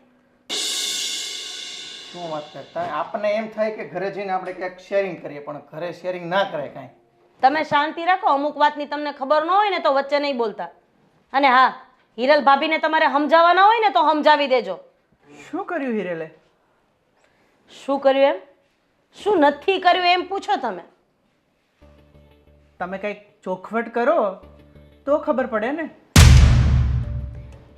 શું વાત કરતા? આપણને એમ થાય કે ઘરે જઈને આપણે ક્યાંક શેરિંગ કરીએ, પણ ઘરે શેરિંગ ના કરાય કાંઈ. તમે શાંતિ રાખો, અમુક વાતની તમને ખબર ન હોય ને તો વચ્ચે નહીં બોલતા. અને હા, હિરલ ભાભીને તમારે સમજાવવાના હોય ને તો સમજાવી દેજો. શું કર્યું હિરેલે? શું કર્યું એમ? શું નથી કર્યું એમ પૂછો તમે. તમે કંઈક ચોખવટ કરો તો ખબર પડે ને.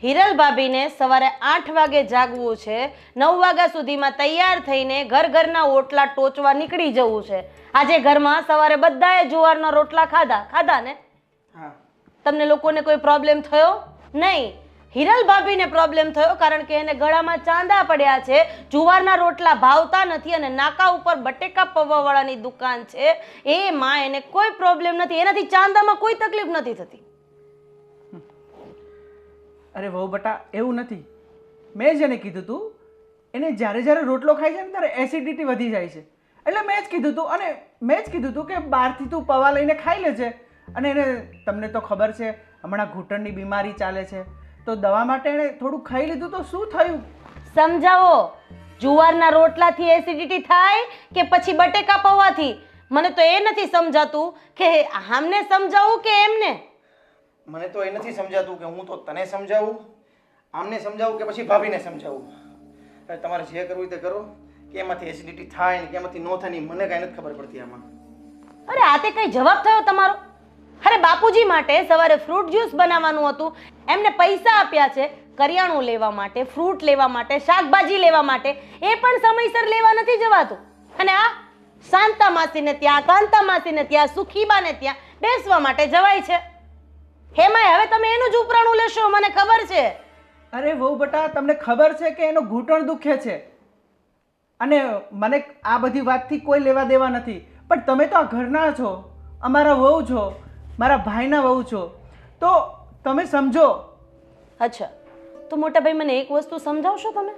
હિરલ ભાભીને સવારે 8 વાગે જાગવું છે, 9 વાગ્યા સુધીમાં તૈયાર થઈને ઘરના ઓટલા ટોચવા નીકળી જવું છે. આજે ઘરમાં સવારે બધાએ જુવારના રોટલા ખાધા ને? હા. તમને લોકોને કોઈ પ્રોબ્લેમ થયો નહીં. હિરલ ભાભીને પ્રોબ્લેમ થયો કારણ કે એને ગળામાં ચાંદા પડ્યા છે, જુવારના રોટલા ભાવતા નથી અને નાકા ઉપર બટેકા પૌવાવાળાની દુકાન છે, એમાં એને કોઈ પ્રોબ્લેમ નથી, એનાથી ચાંદામાં કોઈ તકલીફ નથી થતી. અરે વહુ બટા, એવું નથી. મેં જેને કીધું તું એને જ્યારે રોટલો ખાય છે ને ત્યારે એસિડિટી વધી જાય છે, એટલે મેં જ કીધું તું. અને મેં જ કીધું તું કે બહારથી તું પૌવા લઈને ખાઈ લેજે. અને એને તમને તો ખબર છે હમણાં ઘૂંટણની બીમારી ચાલે છે, તો દવા માટે એણે થોડું ખાઈ લીધું તો શું થયું? સમજાવો, જુવારના રોટલાથી એસિડિટી થાય કે પછી બટેકા પૌવાથી? મને તો એ નથી સમજાતું કે આમને સમજાવું કે એમને. મને તો એ નથી સમજાતું કે હું તો તને સમજાવું, આમને સમજાવું કે પછી ભાભીને સમજાવું. હવે તમારે જે કરવું તે કરો, કે એમાંથી એસિડિટી થાય ને કે એમાંથી ન થાય ને મને કાંઈ નથી ખબર પડતી આમાં. અરે આ તે કઈ જવાબ થયો તમારો? અરે બાપુજી માટે સવારે ફ્રૂટ જ્યુસ બનાવવાનું હતું, એમને પૈસા આપ્યા છે કરિયાણું લેવા માટે, ફ્રૂટ લેવા માટે, શાકભાજી લેવા માટે, એ પણ સમયસર લેવા નથી જવાતું. અને આ શાંતા માસીને ત્યાં, કાંતા માસીને ત્યાં, સુખીબાને ત્યાં બેસવા માટે જવાય છે. હેમાય હવે તમે એનું જ ઉપરાણું લેશો, મને ખબર છે. અરે વહુ બટા, તમને ખબર છે કે એનો ઘૂંટણ દુખે છે અને મને આ બધી વાતથી કોઈ લેવા દેવા નથી. પણ તમે તો આ ઘરના છો, અમારા વહુ છો, મારા ભાઈના વહુ છો, તો તમે સમજો. અચ્છા, તો મોટા ભાઈ મને એક વસ્તુ સમજાવશો તમે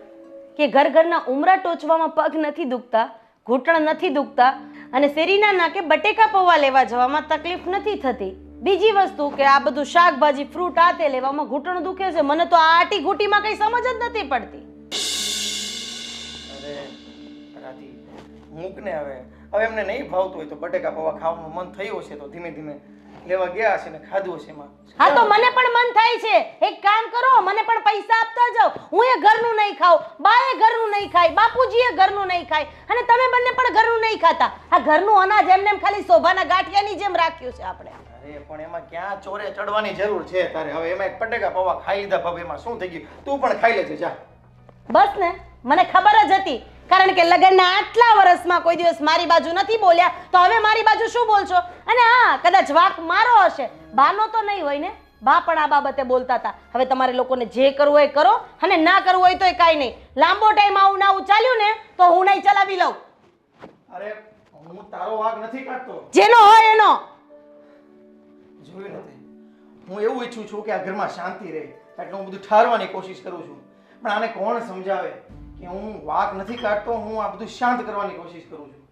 કે ઘરના ઉમરા ટોચવામાં પગ નથી દુખતા, ઘૂંટણ નથી દુખતા અને શેરીના નાકે બટેકા પૌવા લેવા જવામાં તકલીફ નથી થતી. બીજી વસ્તુ કે આ બધું શાકભાજી ફ્રૂટ આ તે લેવામાં ઘૂંટણ દુખે છે. મને તો આ આટી ઘૂંટીમાં કઈ સમજ જ નથી પડતી. અરે મૂક ને હવે હવે એમને નહીં ભાવતું હોય તો બટેકા પૌવા ખાવાનું મન થયું હશે તો ધીમે ધીમે લેવા ગયા હશે ને ખાધું હશે એમાં. હા તો મને પણ મન થાય છે. એક કામ કરો, મને પણ પૈસા આપતા જાઓ. હું એ ઘરનું નહીં ખાઉં, બા એ ઘરનું નહીં ખાય, બાપુજી એ ઘરનું નહીં ખાય અને તમે બંને પણ ઘરનું નહીં ખાતા. આ ઘરનું અનાજ એમને એમ ખાલી શોભાના ગાંઠિયાની જેમ રાખ્યું છે આપણે. અરે પણ એમાં ક્યાં ચોરે ચડવાની જરૂર છે તારે? હવે એમાં એક બટેકા પૌવા ખાઈ લીધા ભાભી, એમાં શું થઈ ગયું? તું પણ ખાઈ લેજે જા. બસ ને, મને ખબર જ હતી. કારણ કે લગ્નના આટલા વર્ષમાં કોઈ દિવસ મારી બાજુ નથી બોલ્યા, તો હવે મારી બાજુ શું બોલશો? અને હા, કદાચ વાંક મારો હશે, બાનો તો નહીં હોય ને. બા પણ આ બાબતે બોલતા હતા. હવે તમારે લોકોને જે કરવું હોય કરો અને ના કરવું હોય તો કાંઈ નહીં. લાંબો ટાઈમ આવું ના ચાલ્યું ને તો હું નહીં ચલાવી લઉં. અરે હું તારો વાગ નથી કાઢતો, જેનો હોય એનો. જોયું નથી, હું એવું ઈચ્છું છું કે આ ઘરમાં શાંતિ રહે, એટલે હું બધું ઠારવાની કોશિશ કરું છું. પણ આને કોણ સમજાવે કે હું વાક નથી કાઢતો, હું આ બધું શાંત કરવાની કોશિશ કરું છું.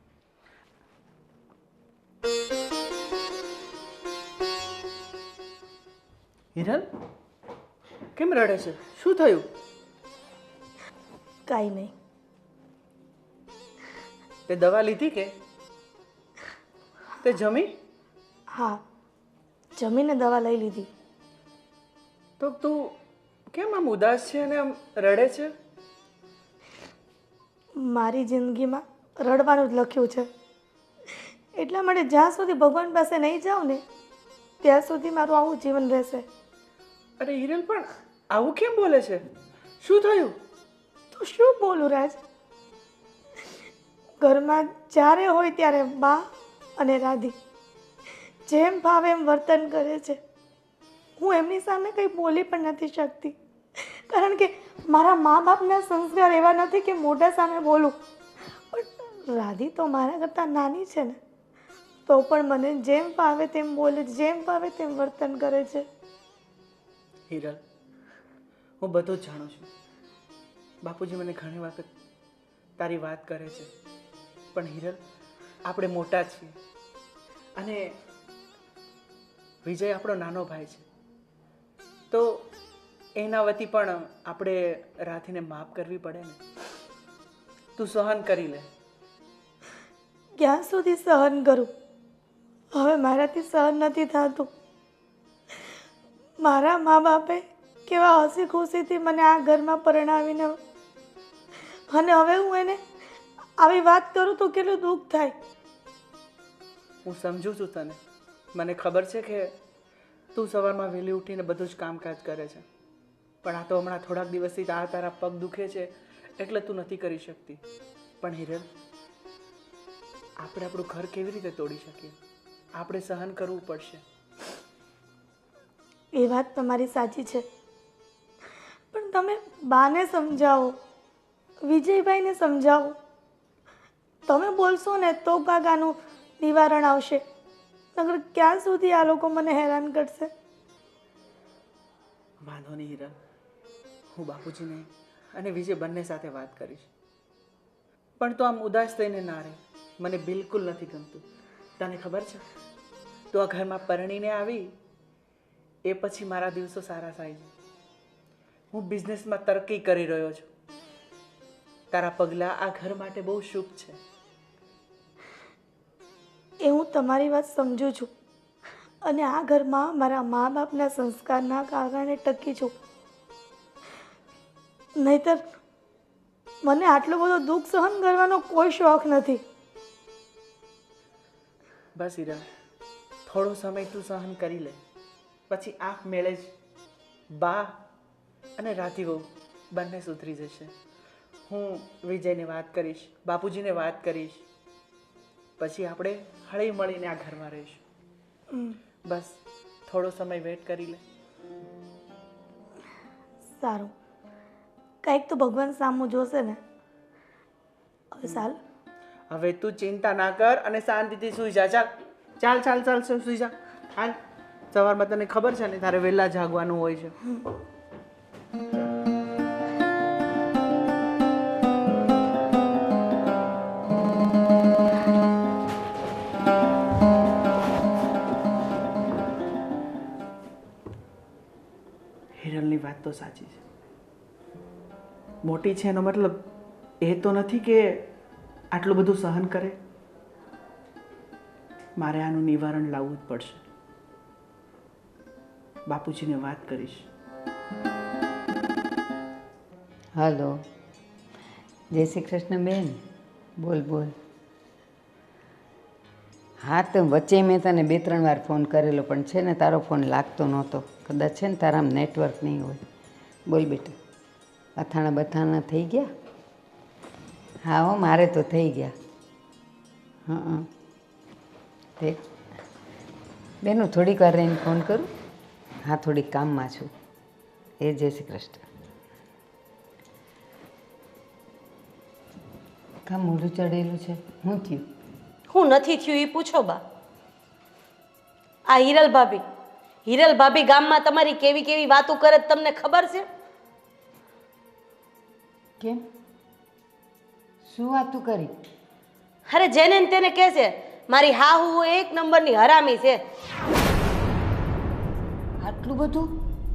હિરલ કેમ રડે છે? શું થયું? કાંઈ નહીં. તે દવા લીધી કે તે જમી? હા, જમીને દવા લઈ લીધી. તો તું કેમ આમ ઉદાસ છે અને આમ રડે છે? મારી જિંદગીમાં રડવાનું જ લખ્યું છે. એટલા માટે જ્યાં સુધી ભગવાન પાસે નહીં જાઉં ને ત્યાં સુધી મારું આવું જીવન રહેશે. અરે હિરલ પણ આવું કેમ બોલે છે? શું થયું? તો શું બોલું રાજ? ઘરમાં જ્યારે હોય ત્યારે બા અને રાધી જેમ ભાવે એમ વર્તન કરે છે. હું એમની સામે કંઈ બોલી પણ નથી શકતી, કારણ કે મારા મા બાપના સંસ્કાર એવા નથી કે મોઢા સામે બોલું. પણ રાધી તો મારા કરતાં નાની છે ને, તો પણ મને જેમ ભાવે તેમ બોલે, જેમ ભાવે તેમ વર્તન કરે છે. હિરલ, હું બધું જ જાણું છું. બાપુજી મને ઘણી વખત તારી વાત કરે છે, પણ હિરલ, આપણે મોટા છીએ અને વિજય આપણો નાનો ભાઈ છે, તો એના વતી પણ આપણે રાધીને માફ કરવી પડે ને. તું સહન કરી લે. ક્યાં સુધી સહન કરું? હવે મારાથી સહન નથી થતું. મારા મા બાપે કેવા હસી ખુશીથી મને આ ઘરમાં પરણાવીને, અને હવે હું એને આવી વાત કરું તો કેટલું દુઃખ થાય. હું સમજુ છું તને. મને ખબર છે કે તું સવારમાં વહેલી ઉઠીને બધું જ કામકાજ કરે છે, પણ આ તો હમણાં થોડાક દિવસથી આ તારા પગ દુખે છે એટલે તું નથી કરી શકતી. પણ હિરલ, આપણે આપણું ઘર કેવી રીતે તોડી શકીએ? આપણે સહન કરવું પડશે. એ વાત તમારી સાચી છે, પણ તમે બાને સમજાવો, વિજયભાઈને સમજાવો. તમે બોલશો ને તો કાકાનું નિવારણ આવશે, નકર ક્યાં સુધી આ લોકો મને હેરાન કરશે? વાંધો નહીં હિરલ, હું બાપુજીને અને વિજય બંને સાથે વાત કરીશ. પણ તો આમ ઉદાસ થઈને ના રહે, મને બિલકુલ નથી ગમતું. તને ખબર છે, તું આ ઘરમાં પરણીને આવી એ પછી મારા દિવસો સારા થાય છે. હું બિઝનેસમાં તરક્કી કરી રહ્યો છું. તારા પગલાં આ ઘર માટે બહુ શુભ છે. એ હું તમારી વાત સમજુ છું, અને આ ઘરમાં મારા મા બાપના સંસ્કારના કારણે ટકી છું. નહીતર મને આટલો બધો દુઃખ સહન કરવાનો કોઈ શોખ નથી. બસ હીરા, થોડો સમય તું સહન કરી લે, પછી આંખ મેળે જ બા અને રાધી વહુ બંને સુધરી જશે. હું વિજયને વાત કરીશ, બાપુજીને વાત કરીશ, પછી આપણે હળી મળીને આ ઘરમાં રહીશું. બસ થોડો સમય વેટ કરી લે. સારું, કંઈક તો ભગવાન સામું જોશે ને. હવે ચાલ. હવે તું ચિંતા ના કર અને શાંતિથી સૂઈ જા. ચાલ ચાલ ચાલ ચાલ સૂઈ જા. હાલ, સવારમાં તને ખબર છે ને તારે વહેલા જાગવાનું હોય છે. હિરલની વાત તો સાચી છે. મોટી છે એનો મતલબ એ તો નથી કે આટલું બધું સહન કરે? મારે આનું નિવારણ લાવવું જ પડશે. બાપુજીને વાત કરીશ. હલો, જય શ્રી કૃષ્ણ બેન. બોલ બોલ. હા, તો વચ્ચે મેં તને 2-3 વાર ફોન કરેલો, પણ છે ને તારો ફોન લાગતો નહોતો. કદાચ છે ને તારામાં નેટવર્ક નહીં હોય. બોલ બેટા, અથાણા બથાણા થઈ ગયા? હા હો, મારે તો થઈ ગયા. હા તે બેનું થોડીક વાર રહીને ફોન કરું. હા, થોડીક કામમાં છું. એ જય શ્રી કૃષ્ણ. કામ મોઢું ચડેલું છે, શું થયું? હું નથી થયું એ પૂછો બા. આ હિરલ ભાભી ગામમાં તમારી કેવી કેવી વાતો કરે તમને ખબર છે? કેમ? શું વાતું કરી? અરે જેને ને તેને કહે છે મારી હાહુ એક નંબરની હરામી છે. આટલું બધું?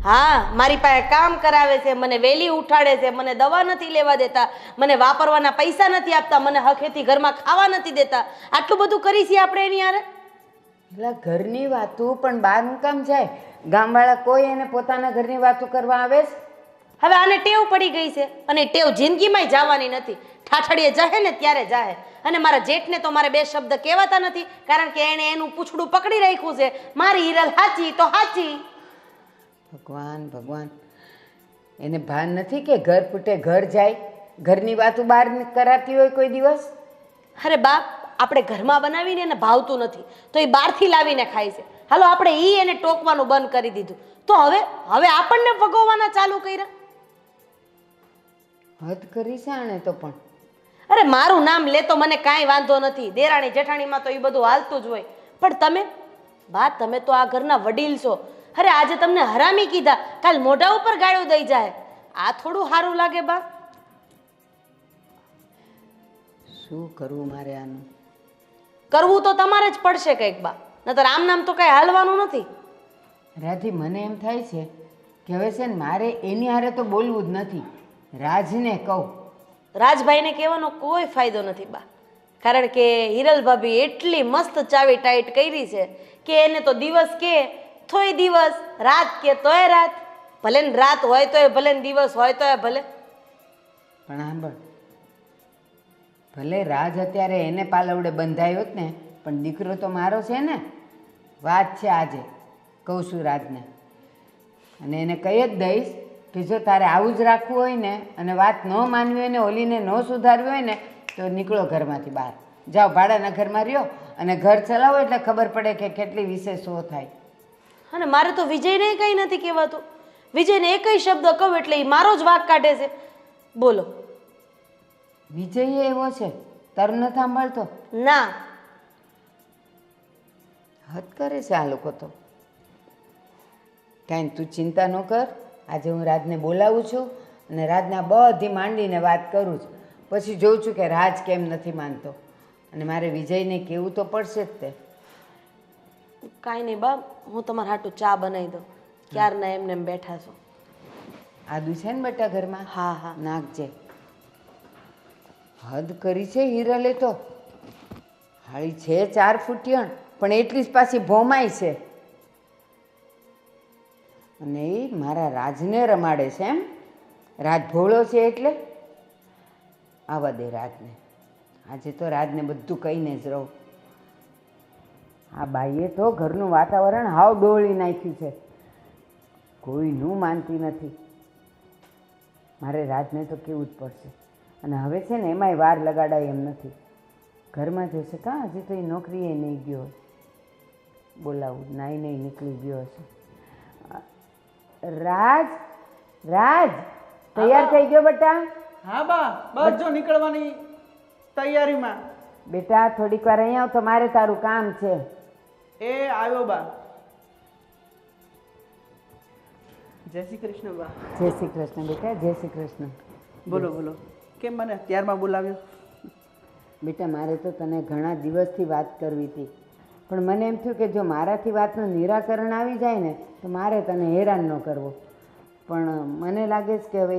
હા, મારી પાસે કામ કરાવે છે, મને વેલી ઉઠાડે છે, મને દવા નથી લેવા દેતા, મને વાપરવાના પૈસા નથી આપતા, મને હખેથી ઘરમાં ખાવા નથી દેતા. આટલું બધું કરી છે આપણે એની હારે? એટલે ઘરની વાતું પણ બહારનું કામ જાય? ગામવાળા કોઈ એને પોતાના ઘરની વાતો કરવા આવે છે? હવે આને ટેવ પડી ગઈ છે અને ટેવ જિંદગીમાં જવાની નથી. ઠાઠડીએ જાહે ને ત્યારે જાહે. અને મારા જેઠને તો મારે 2 શબ્દ કહેવાતા નથી, કારણ કે એણે એનું પૂછડું પકડી રાખ્યું છે. મારી હિરલ હાચી તો હાચી. ભગવાન ભગવાન, એને ભાન નથી કે ઘર ફૂટે ઘર જાય? ઘરની વાતો બહાર કરાતી હોય કોઈ દિવસ? અરે બાપ, આપણે ઘરમાં બનાવીને એને ભાવતું નથી તો એ બહારથી લાવીને ખાય છે. હાલો આપણે એને ટોકવાનું બંધ કરી દીધું તો હવે આપણને ભગવવાના ચાલુ કર્યા. હદ કરી છે આણે તો. પણ અરે મારું નામ લે તો મને કાંઈ વાંધો નથી, દેરાણી જેઠાણીમાં તો એ બધું હાલતું જ હોય. પણ તમે તો આ ઘરના વડીલ છો. અરે આજે તમને હરામી કીધા, કાલ મોઢા ઉપર ગાળું દઈ જાય. આ થોડું સારું લાગે બા? શું કરવું મારે આનું? કરવું તો તમારે જ પડશે કંઈક બા, નતર આમ નામ તો કઈ હાલવાનું નથી. રાધી, મને એમ થાય છે કે હવે છે ને મારે એની હારે તો બોલવું જ નથી. રાજને કહું. રાજભાઈને કહેવાનો કોઈ ફાયદો નથી બા, કારણ કે હિરલ ભાભી એટલી મસ્ત ચાવી ટાઈટ કરી છે કે એને તો દિવસ કે તોય દિવસ, રાત કે તોય રાત. ભલે ને રાત હોય તોય ભલે ને દિવસ હોય તોય ભલે. પણ સાંભળ, ભલે રાજ અત્યારે એને પાલવડે બંધાયો જ ને, પણ દીકરો તો મારો છે ને. વાત છે આજે, કહું છું રાજને, અને એને કહી જ દઈશ કે જો તારે આવું જ રાખવું હોય ને અને વાત ન માનવી હોય ને, ઓલીને ન સુધારવી હોય ને, તો નીકળો ઘરમાંથી બહાર. જાઓ ભાડાના ઘરમાં રહ્યો અને ઘર ચલાવો એટલે ખબર પડે કે કેટલી વિશેષ શો થાય. અને મારે તો વિજયને કંઈ નથી કહેવાતું. વિજયને એકય શબ્દ કહું એટલે એ મારો જ વાંક કાઢે છે. બોલો. વિજય એવો છે, તારું નથી સાંભળતો? ના, હદ કરે છે આ લોકો તો. કાંઈ તું ચિંતા ન કર. આજે હું રાજને બોલાવું છું અને રાજને બધી માંડીને વાત કરું છું. પછી જોઉં છું કે રાજ કેમ નથી માનતો, અને મારે વિજયને કહેવું તો પડશે જ તે. કાંઈ નહીં બા, હું તમારા હાટું ચા બનાવી દઉં. ક્યારના એમને એમ બેઠા છો. આદુ છે ને બેટા ઘરમાં? હા હા, નાખજે. હદ કરી છે હિરલે તો. હાળી છે 4 ફૂટિયણ, પણ એટલી જ પાછી ભોમાય છે. અને એ મારા રાજને રમાડે છે એમ? રાજ ભોળો છે એટલે? આવવા દે રાજને. આજે તો રાજને બધું કહીને જ રહું. આ બાઈએ તો ઘરનું વાતાવરણ હાવ ડોળી નાખ્યું છે. કોઈનું માનતી નથી. મારે રાજને તો કહેવું જ પડશે. અને હવે છે ને એમાંય વાર લગાડાય એમ નથી. ઘરમાં જશે કાં? હજી તો એ નોકરીએ નહીં ગયો. બોલાવું, નાઈ નહીં નીકળી ગયો હશે. રાજ, તૈયાર થઈ ગયો બેટા? હા બા, બસ જો નીકળવાની તૈયારીમાં. બેટા થોડીક વાર અહીંયા આવ તો મારે તારું કામ છે. એ આવ્યો બા. જય શ્રી કૃષ્ણ બા. જય શ્રી કૃષ્ણ બેટા, જય શ્રી કૃષ્ણ. બોલો બોલો, કેમ મને અત્યારમાં બોલાવ્યો? બેટા મારે તો તને ઘણા દિવસથી વાત કરવી હતી, પણ મને એમ થયું કે જો મારાથી વાતનું નિરાકરણ આવી જાય ને તો મારે તને હેરાન ન કરવો. પણ મને લાગે છે કે હવે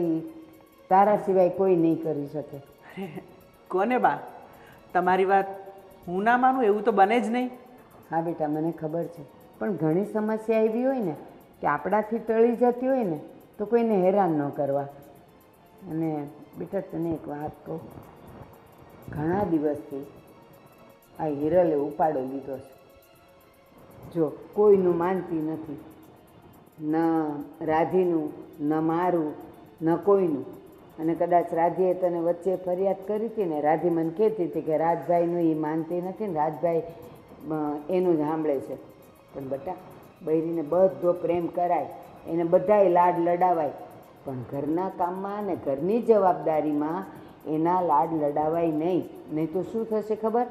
તારા સિવાય કોઈ નહીં કરી શકે. અરે કોને બા? તમારી વાત હું ના માનું એવું તો બને જ નહીં. હા બેટા મને ખબર છે, પણ ઘણી સમસ્યા એવી હોય ને કે આપણાથી ટળી જતી હોય ને તો કોઈને હેરાન ન કરવા. અને બેટા તને એક વાત કહું, ઘણા દિવસથી આ હિરલે ઉપાડો લીધો છે. જો કોઈનું માનતી નથી, ન રાધીનું, ન મારું, ન કોઈનું. અને કદાચ રાધીએ તને વચ્ચે ફરિયાદ કરી હતી ને, રાધી મને કહેતી હતી કે રાજભાઈનું એ માનતી નથી ને રાજભાઈ એનું જ સાંભળે છે. પણ બેટા બૈરીને બધો પ્રેમ કરાય, એને બધાય લાડ લડાવાય, પણ ઘરના કામમાં અને ઘરની જવાબદારીમાં એના લાડ લડાવાય નહીં. નહીં તો શું થશે ખબર?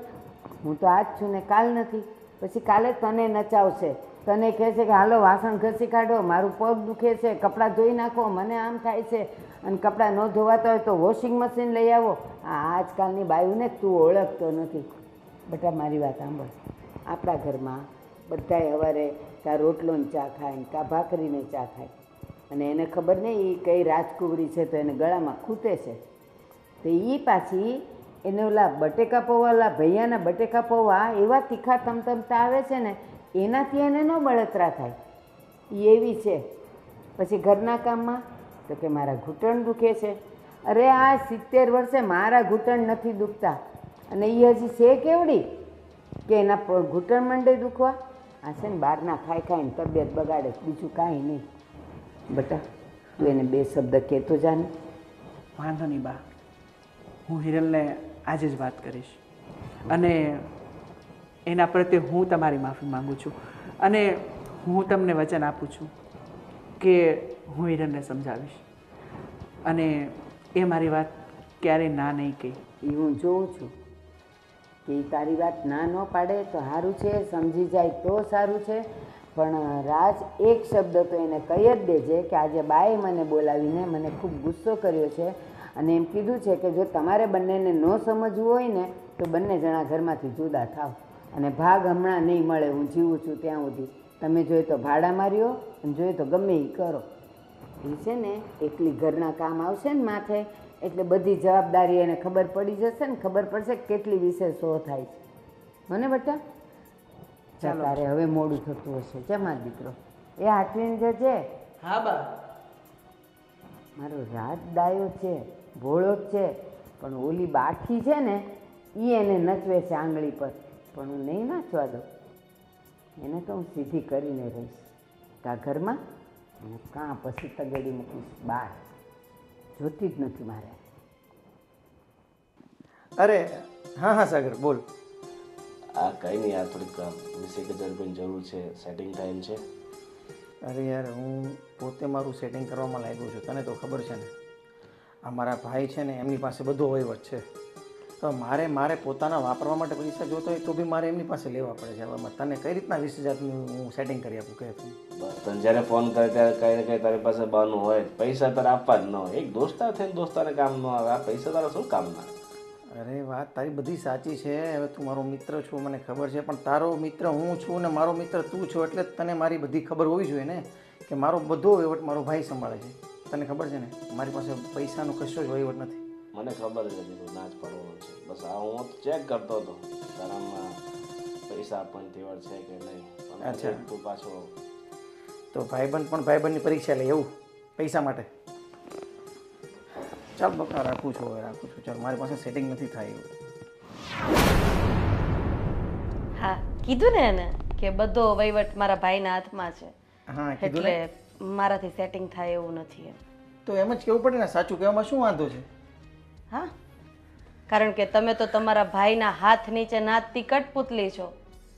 હું તો આજ છું ને કાલ નથી, પછી કાલે તને નચાવશે, તને કહેશે કે હાલો વાસણ ઘસી કાઢો, મારું પગ દુખે છે, કપડાં ધોઈ નાખો, મને આમ થાય છે, અને કપડાં ન ધોવાતા હોય તો વોશિંગ મશીન લઈ આવો. આ આજકાલની બાયુને તું ઓળખતો નથી. બેટા મારી વાત સાંભળ, આપણા ઘરમાં બધાય સવારે કાં રોટલોને ચા ખાય ને કાં ભાખરીને ચા ખાય, અને એને ખબર નહીં એ કઈ રાજકુવરી છે તો એને ગળામાં ખૂટે છે. તો એ પાછી એને ઓલા બટેકા પૌવા, ઓલા ભૈયાના બટેકા પૌવા એવા તીખા તમતમતા આવે છે ને, એનાથી એને ન બળતરા થાય. એ એવી છે. પછી ઘરના કામમાં તો કે મારા ઘૂંટણ દુખે છે. અરે આ 70 વર્ષે મારા ઘૂંટણ નથી દુખતા, અને એ હજી છે કેવડી કે એના ઘૂંટણ મંડે દુખવા. આ છે ને બહારના ખાઈ ખાઈને તબિયત બગાડે, બીજું કાંઈ નહીં. બેટા તું એને 2 શબ્દ કહેતો જાને. વાંધો નહીં બા, હું હિરલને આજે જ વાત કરીશ, અને એના પ્રત્યે હું તમારી માફી માગું છું, અને હું તમને વચન આપું છું કે હું હિરલને સમજાવીશ, અને એ મારી વાત ક્યારેય ના નહીં કહી. એ હું જોઉં છું કે એ તારી વાત ના ન પાડે તો સારું છે, સમજી જાય તો સારું છે. પણ રાજ એક શબ્દ તો એને કહી જ દેજે કે આજે બાએ મને બોલાવીને મને ખૂબ ગુસ્સો કર્યો છે, અને એમ કીધું છે કે જો તમારે બંનેને ન સમજવું હોય ને તો બંને જણા ઘરમાંથી જુદા થાવ, અને ભાગ હમણાં નહીં મળે. હું જીવું છું ત્યાં સુધી તમે જોઈએ તો ભાડા માર્યો, અને જોઈએ તો ગમે એ કરો. એ છે ને એકલી ઘરના કામ આવશે ને માથે, એટલે બધી જવાબદારી એને ખબર પડી જશે ને, ખબર પડશે કે કેટલી વિશે શો થાય છે. મને બેટા તારે હવે મોડું થતું હશે. જમા દીકરો એ હાથવીને જજે. હા બા. મારો રાત ડાયો છે, ભોળો જ છે, પણ ઓલી બાઠી છે ને એ એને નચવે છે આંગળી પર, પણ હું નહીં નાચવા દઉં. એને તો હું સીધી કરીને રહીશ કાં ઘરમાં, અને કાં પછી તગેડી મૂકીશ બહાર. જોતી જ નથી મારે. અરે હા હા સાગર બોલ. આ કંઈ નહીં યાર, થોડીક 20,000 રૂપિયાની જરૂર છે, સેટિંગ ટાઈમ છે. અરે યાર હું પોતે મારું સેટિંગ કરવામાં લાગ્યો છું, તને તો ખબર છે ને આ મારા ભાઈ છે ને એમની પાસે બધો વહીવટ છે, તો મારે પોતાના વાપરવા માટે પૈસા જોતો હોય તો બી મારે એમની પાસે લેવા પડે છે. હવે તને કઈ રીતના 20,000 હું સેટિંગ કરી આપું કહે તું? બસ તને જ્યારે ફોન કરે ત્યારે કંઈ ને કંઈ તારી પાસે બહાનું હોય, પૈસા તારે આપવા જ ન હોય. એક દોસ્તાર થઈને દોસ્તારને કામ ન આવે, આ પૈસા તારા શું કામના? અરે વાત તારી બધી સાચી છે. હવે તું મારો મિત્ર છો મને ખબર છે, પણ તારો મિત્ર હું છું ને મારો મિત્ર તું છો, એટલે તને મારી બધી ખબર હોવી જોઈએ ને કે મારો બધો વહીવટ મારો ભાઈ સંભાળે છે. તને ખબર છે ને મારી પાસે પૈસાનો કશો જ વહીવટ નથી. મને ખબર જ હતી તું નાચ પડવાનો છે. બસ આ હું ચેક કરતો હતો તારામાં પૈસા આપવાની તેવડ છે કે નહીં. અચ્છા તું પાછો તો ભાઈબંધ પણ ભાઈબંધની પરીક્ષા લે એવું પૈસા માટે? ચાલ બકા રાખું છું, હવે રાખું છું. ચાલ મારી પાસે સેટિંગ નથી થાય એવું. હા કીધું ને એને કે બધો વહીવટ મારા ભાઈના હાથમાં છે, હા કીધું ને. એટલે મારાથી સેટિંગ થાય એવું નથી એમ. તો એમ જ કેવું પડે ને, સાચું કહેવામાં શું વાંધો છે? હા કારણ કે તમે તો તમારા ભાઈના હાથ નીચે નાચતી કઠપુતલી છો,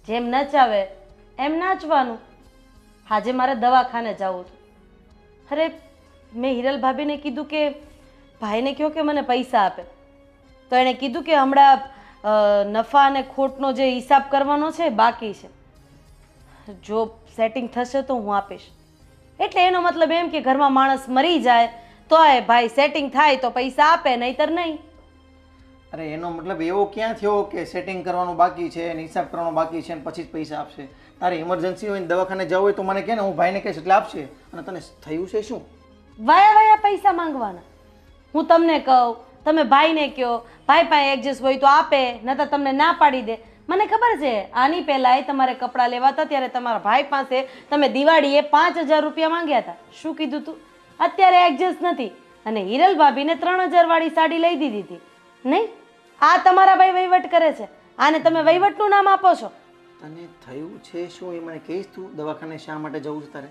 જેમ નચાવે એમ નાચવાનું. આજે મારે દવાખાને જવું હતું. અરે મેં હિરલ ભાભીને કીધું કે ભાઈને કહો કે મને પૈસા આપે, તો એણે કીધું કે હમણાં નફા અને ખોટનો જે હિસાબ કરવાનો છે બાકી છે, જો સેટિંગ થશે તો હું આપીશ. એટલે એનો મતલબ એમ કે ઘરમાં માણસ મરી જાય તો એ ભાઈ સેટિંગ થાય તો પૈસા આપે, નહીતર નહીં. અરે એનો મતલબ એવો ક્યાં થયો કે સેટિંગ કરવાનું બાકી છે અને હિસાબ કરવાનો બાકી છે અને પછી જ પૈસા આપશે? તારે ઇમરજન્સી હોય ને દવાખાને જવું હોય તો મને કહે ને, હું ભાઈને કહીશ એટલે આપશે. અને તને થયું છે શું? વાયા વાયા પૈસા માંગવાના. હું તમને કહું તમે ભાઈને કહો, ભાઈ પાસે એડજસ્ટ હોય તો આપે, નહીંતર તમને ના પાડી દે. મને ખબર છે આની પહેલાંય તમારે કપડાં લેવા હતા ત્યારે તમારા ભાઈ પાસે તમે દિવાળીએ 5,000 રૂપિયા માંગ્યા હતા. શું કીધું તું? અત્યારે એડજસ્ટ નથી અને હિરલ ભાભીને 3,000 વાળી સાડી લઈ દીધી હતી. નહીં, આ તમારા ભાઈ વહીવટ કરે છે. આને તમે વહીવટનું નામ આપો છો. તને થયું છે શું એ મને કહીશ? તું દવાખાને શા માટે જવું છે તારે?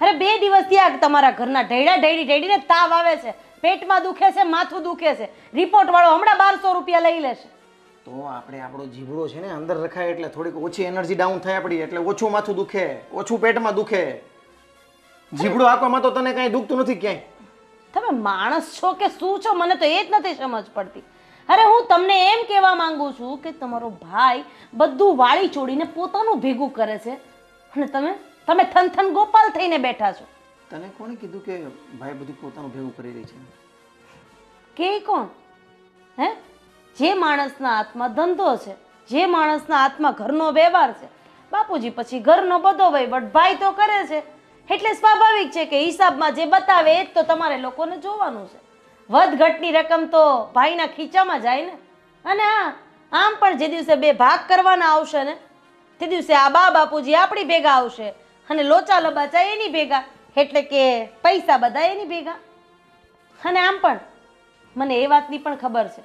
અરે 2 દિવસથી આ તમારા ઘરના ઢેડીને તાવ આવે છે, પેટમાં દુખે છે, માથું દુખે છે. રિપોર્ટ વાળો હમણાં 1,200 રૂપિયા લઈ લેશે. તો આપણે આપણો જીભડો છે ને અંદર રખાય એટલે થોડીક ઓછી એનર્જી ડાઉન થાય આપણી, એટલે ઓછું માથું દુખે, ઓછું પેટમાં દુખે. જીભડો આપવામાં તો તને કાંઈ દુખતું નથી ક્યાંય. તમે માણસ છો કે શું છો? મને તો એ જ નથી સમજ પડતી. અરે હું તમને એમ કહેવા માંગુ છું કે તમારો ભાઈ બધું વાળી છોડીને પોતાનું ભેગું કરે છે અને તમે થનથન ગોપાલ થઈને બેઠા છો. તને કોણે કીધું કે ભાઈ બધું પોતાનું ભેગું કરી રહી છે? કે કોણ? હે? જે માણસના હાથમાં ધંધો છે, જે માણસના હાથમાં ઘરનો વ્યવહાર છે, બાપુજી પછી ઘરનો બધો વહીવટ ભાઈ તો કરે છે. એટલે સ્વાભાવિક છે કે હિસાબમાં જે બતાવે એ જ તો તમારે લોકોને જોવાનું છે. વધ ઘટની રકમ તો ભાઈના ખીચામાં જાય ને. અને હા, આમ પણ જે દિવસે 2 ભાગ કરવાના આવશે ને તે દિવસે આ બાપુજી આપણી ભેગા આવશે અને લોચા લબાચા એની ભેગા, એટલે કે પૈસા બધા એની ભેગા. અને આમ પણ મને એ વાતની પણ ખબર છે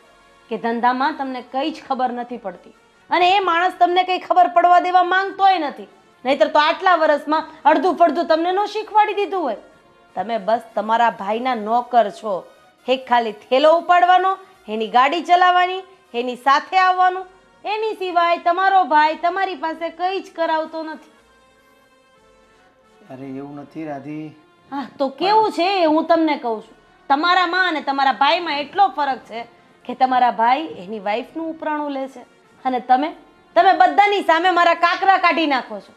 કે ધંધામાં તમને કંઈ જ ખબર નથી પડતી અને એ માણસ તમને કંઈ ખબર પડવા દેવા માંગતોય નથી. નહીતર તો આટલા વર્ષમાં અડધું ફડધું તમને ન શીખવાડી દીધું હોય. તમે બસ તમારા ભાઈના નોકર છો. એક ખાલી થેલો ઉપાડવાનો, એની ગાડી ચલાવવાની, એની સાથે આવવાનું, એની સિવાય તમારો ભાઈ તમારી પાસે કંઈ જ કરાવતો નથી. અરે એવું નથી રાધી. હા તો કેવું છે એ હું તમને કહું છું. તમારામાં અને તમારા ભાઈમાં એટલો ફરક છે કે તમારા ભાઈ એની વાઈફનું ઉપરાણું લે છે અને તમે બધાની સામે મારા કાકરા કાઢી નાખો છો.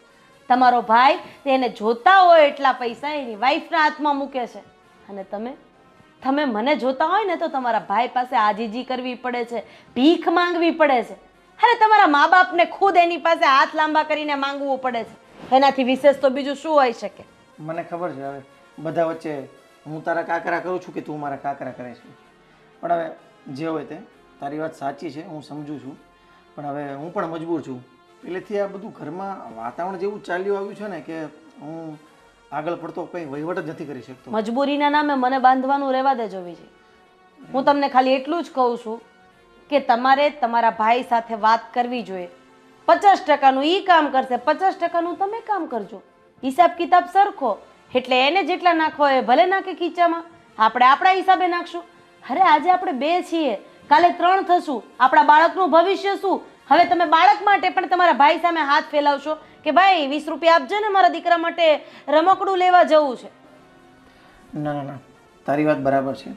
તમારો ભાઈ તેને જોતા હોય એટલા પૈસા એની વાઈફના હાથમાં મૂકે છે અને તમે મને જોતા હોય ને તો તમારા ભાઈ પાસે આજીજી કરવી પડે છે, ભીખ માંગવી પડે છે. અરે તમારા મા બાપને ખુદ એની પાસે હાથ લાંબા કરીને માંગવું પડે છે. એનાથી વિશેષ તો બીજું શું હોઈ શકે? મને ખબર છે. હવે બધા વચ્ચે હું તારા કાકરા કરું છું કે તું મારા કાકરા કરે છે, પણ હવે જે હોય તે તારી વાત સાચી છે, હું સમજુ છું. પણ હવે હું પણ મજબૂર છું. પહેલેથી આ બધું ઘરમાં વાતાવરણ જેવું ચાલ્યું આવ્યું છે ને કે હું આગળ પડતો કંઈ વહીવટ જ નથી કરી શકતો. મજબૂરીના નામે મને બાંધવાનું રહેવા દેજો વિજય. હું તમને ખાલી એટલું જ કહું છું કે તમારે તમારા ભાઈ સાથે વાત કરવી જોઈએ. 50%નું એ કામ કરશે, 50%નું તમે કામ કરજો. હિસાબ કિતાબ સરખો, એટલે એને જેટલા નાખો એ ભલે નાખે ખીચામાં, આપણે આપણા હિસાબે નાખશું. અરે આજે આપણે 2 છીએ, કાલે 3 થશું. આપણા બાળકનું ભવિષ્ય શું? હવે તમે બાળક માટે પણ તમારા ભાઈ સામે હાથ ફેલાવશો કે ભાઈ 20 રૂપિયા આપજો ને, મારા દીકરા માટે રમકડું લેવા જવું છે. ના ના ના, તારી વાત બરાબર છે.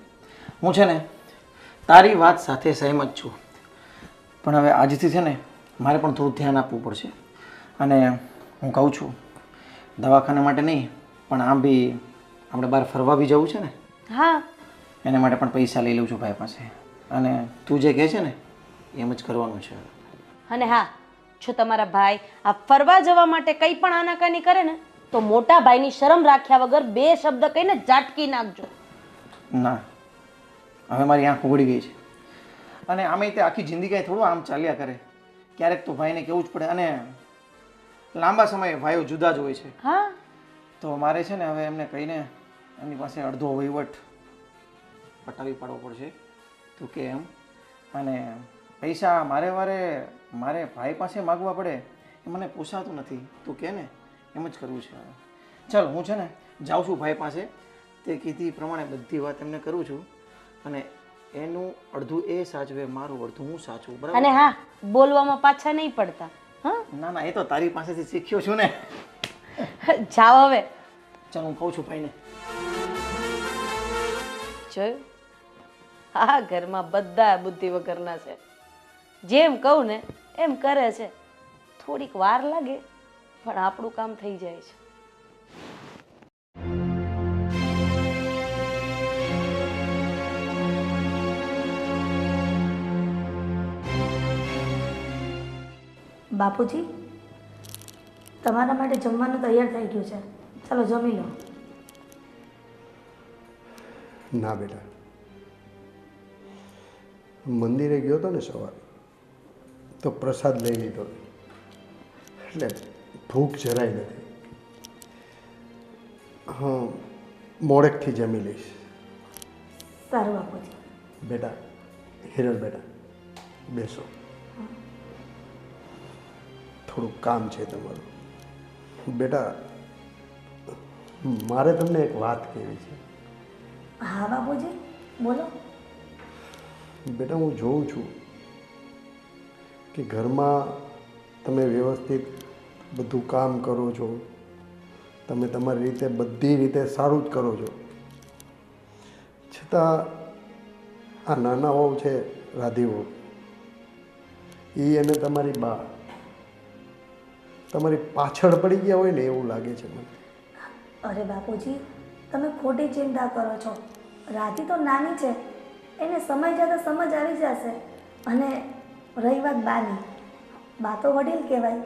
હું છે ને તારી વાત સાથે સહેમત છું, પણ હવે આજથી છે ને મારે પણ થોડું ધ્યાન આપવું પડશે. અને હું કહું છું દવાખાના માટે નહીં, પણ આમ બી આપણે બહાર ફરવા બી જવું છે ને. હા, એના માટે પણ પૈસા લઈ લઉં છું ભાઈ પાસે. અને તું જે કહે છે ને એમ જ કરવાનું છે. અને હા, જો તમારા ભાઈ આ ફરવા જવા માટે કંઈ પણ આનાકાની કરે ને તો મોટા ભાઈની શરમ રાખ્યા વગર 2 શબ્દ કહીને ઝાટકી નાખજો. ના, હવે મારી આંખ ઉઘડી ગઈ છે. અને આમે તે આખી જિંદગી થોડું આમ ચાલ્યા કરે. ક્યારેક તો ભાઈને કહેવું જ પડે. અને લાંબા સમયે ભાઈઓ જુદા જ હોય છે. હા, તો મારે છે ને હવે એમને કહીને એમની પાસે અડધો વહીવટ પટાવી પાડવો પડશે. તું કે એમ. અને પૈસા મારે ભાઈ પાસે માગવા પડે એ મને પોસાતું નથી. તું કે ને એમ જ કરવું છે. ચાલ હું છે ને જાઉં છું ભાઈ પાસે. તે કીધી પ્રમાણે બધી વાત એમને કરું છું અને એનું અડધું એ સાચવે, મારું અડધું હું સાચવું. બરાબર? અને હા, બોલવામાં પાછા નહીં પડતા. હા, ના ના, એ તો તારી પાસેથી શીખ્યો છું ને. જાઓ હવે. ચાલ હું કહું છું ભાઈને. જોયું, આ ઘરમાં બધા બુદ્ધિ વગરના છે. જેમ કહું ને એમ કરે છે. થોડીક વાર લાગે પણ આપણું કામ થઈ જાય છે. બાપુજી, તમારા માટે જમવાનું તૈયાર થઈ ગયું છે, ચાલો જમી લો. ના બેટા, મંદિરે ગયો હતો ને સવારે તો પ્રસાદ લઈ લીધો એટલે ભૂખ જરાય નથી. હા, મોડેકથી જમી લઈશ. સારું બાપુજી. બેટા, હિરલ બેટા, બેસો. થોડુંક કામ છે તમારું. બેટા, મારે તમને એક વાત કહેવી છે. હા બાપુજી, બોલો. બેટા, હું જોઉં છું કે ઘરમાં તમે વ્યવસ્થિત બધું કામ કરો છો, તમે તમારી રીતે બધી રીતે સારું જ કરો છો, છતાં આ નાના વહુ છે રાધી વહુ, એ અને તમારી બા તમારી પાછળ પડી ગયા હોય ને એવું લાગે છે મને. અરે બાપુજી, તમે ખોટી ચિંતા કરો છો. રાધી તો નાની છે, એને સમય જતાં સમજ આવી જશે. અને રહી વાત બાની, બા તો વડીલ કહેવાય,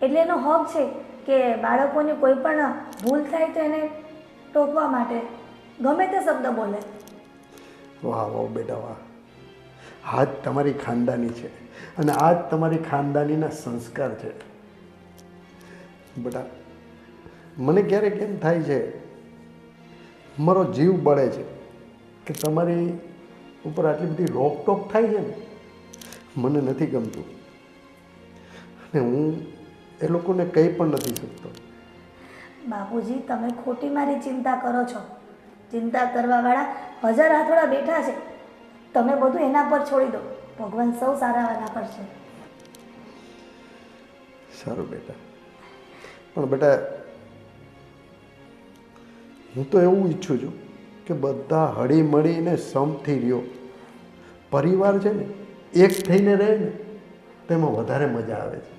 એટલે એનો હક છે કે બાળકોની કોઈ પણ ભૂલ થાય તો એને ટોકવા માટે ગમે તે શબ્દ બોલે. વાહ વાહ બેટા વાહ, આ જ તમારી ખાનદાની છે અને આ જ તમારી ખાનદાનીના સંસ્કાર છે. બેટા, મને ક્યારેક એમ થાય છે, મારો જીવ બળે છે કે તમારી ઉપર આટલી બધી રોકટોક થાય છે ને, મને નથી ગમતું અને હું એ લોકોને કંઈ પણ નથી શકતો. બાપુજી, તમે ખોટી મારી ચિંતા કરો છો. ચિંતા કરવાવાળા હજાર હાથોડા બેઠા છે. તમે બધું એના પર છોડી દો. ભગવાન સૌ સારાવાના પર છે. સારું બેટા, પણ બેટા, હું તો એવું ઈચ્છું છું કે બધા હળી મળીને સમથી રહ્યો. પરિવાર છે ને એક થઈને રહે ને તેમાં વધારે મજા આવે છે.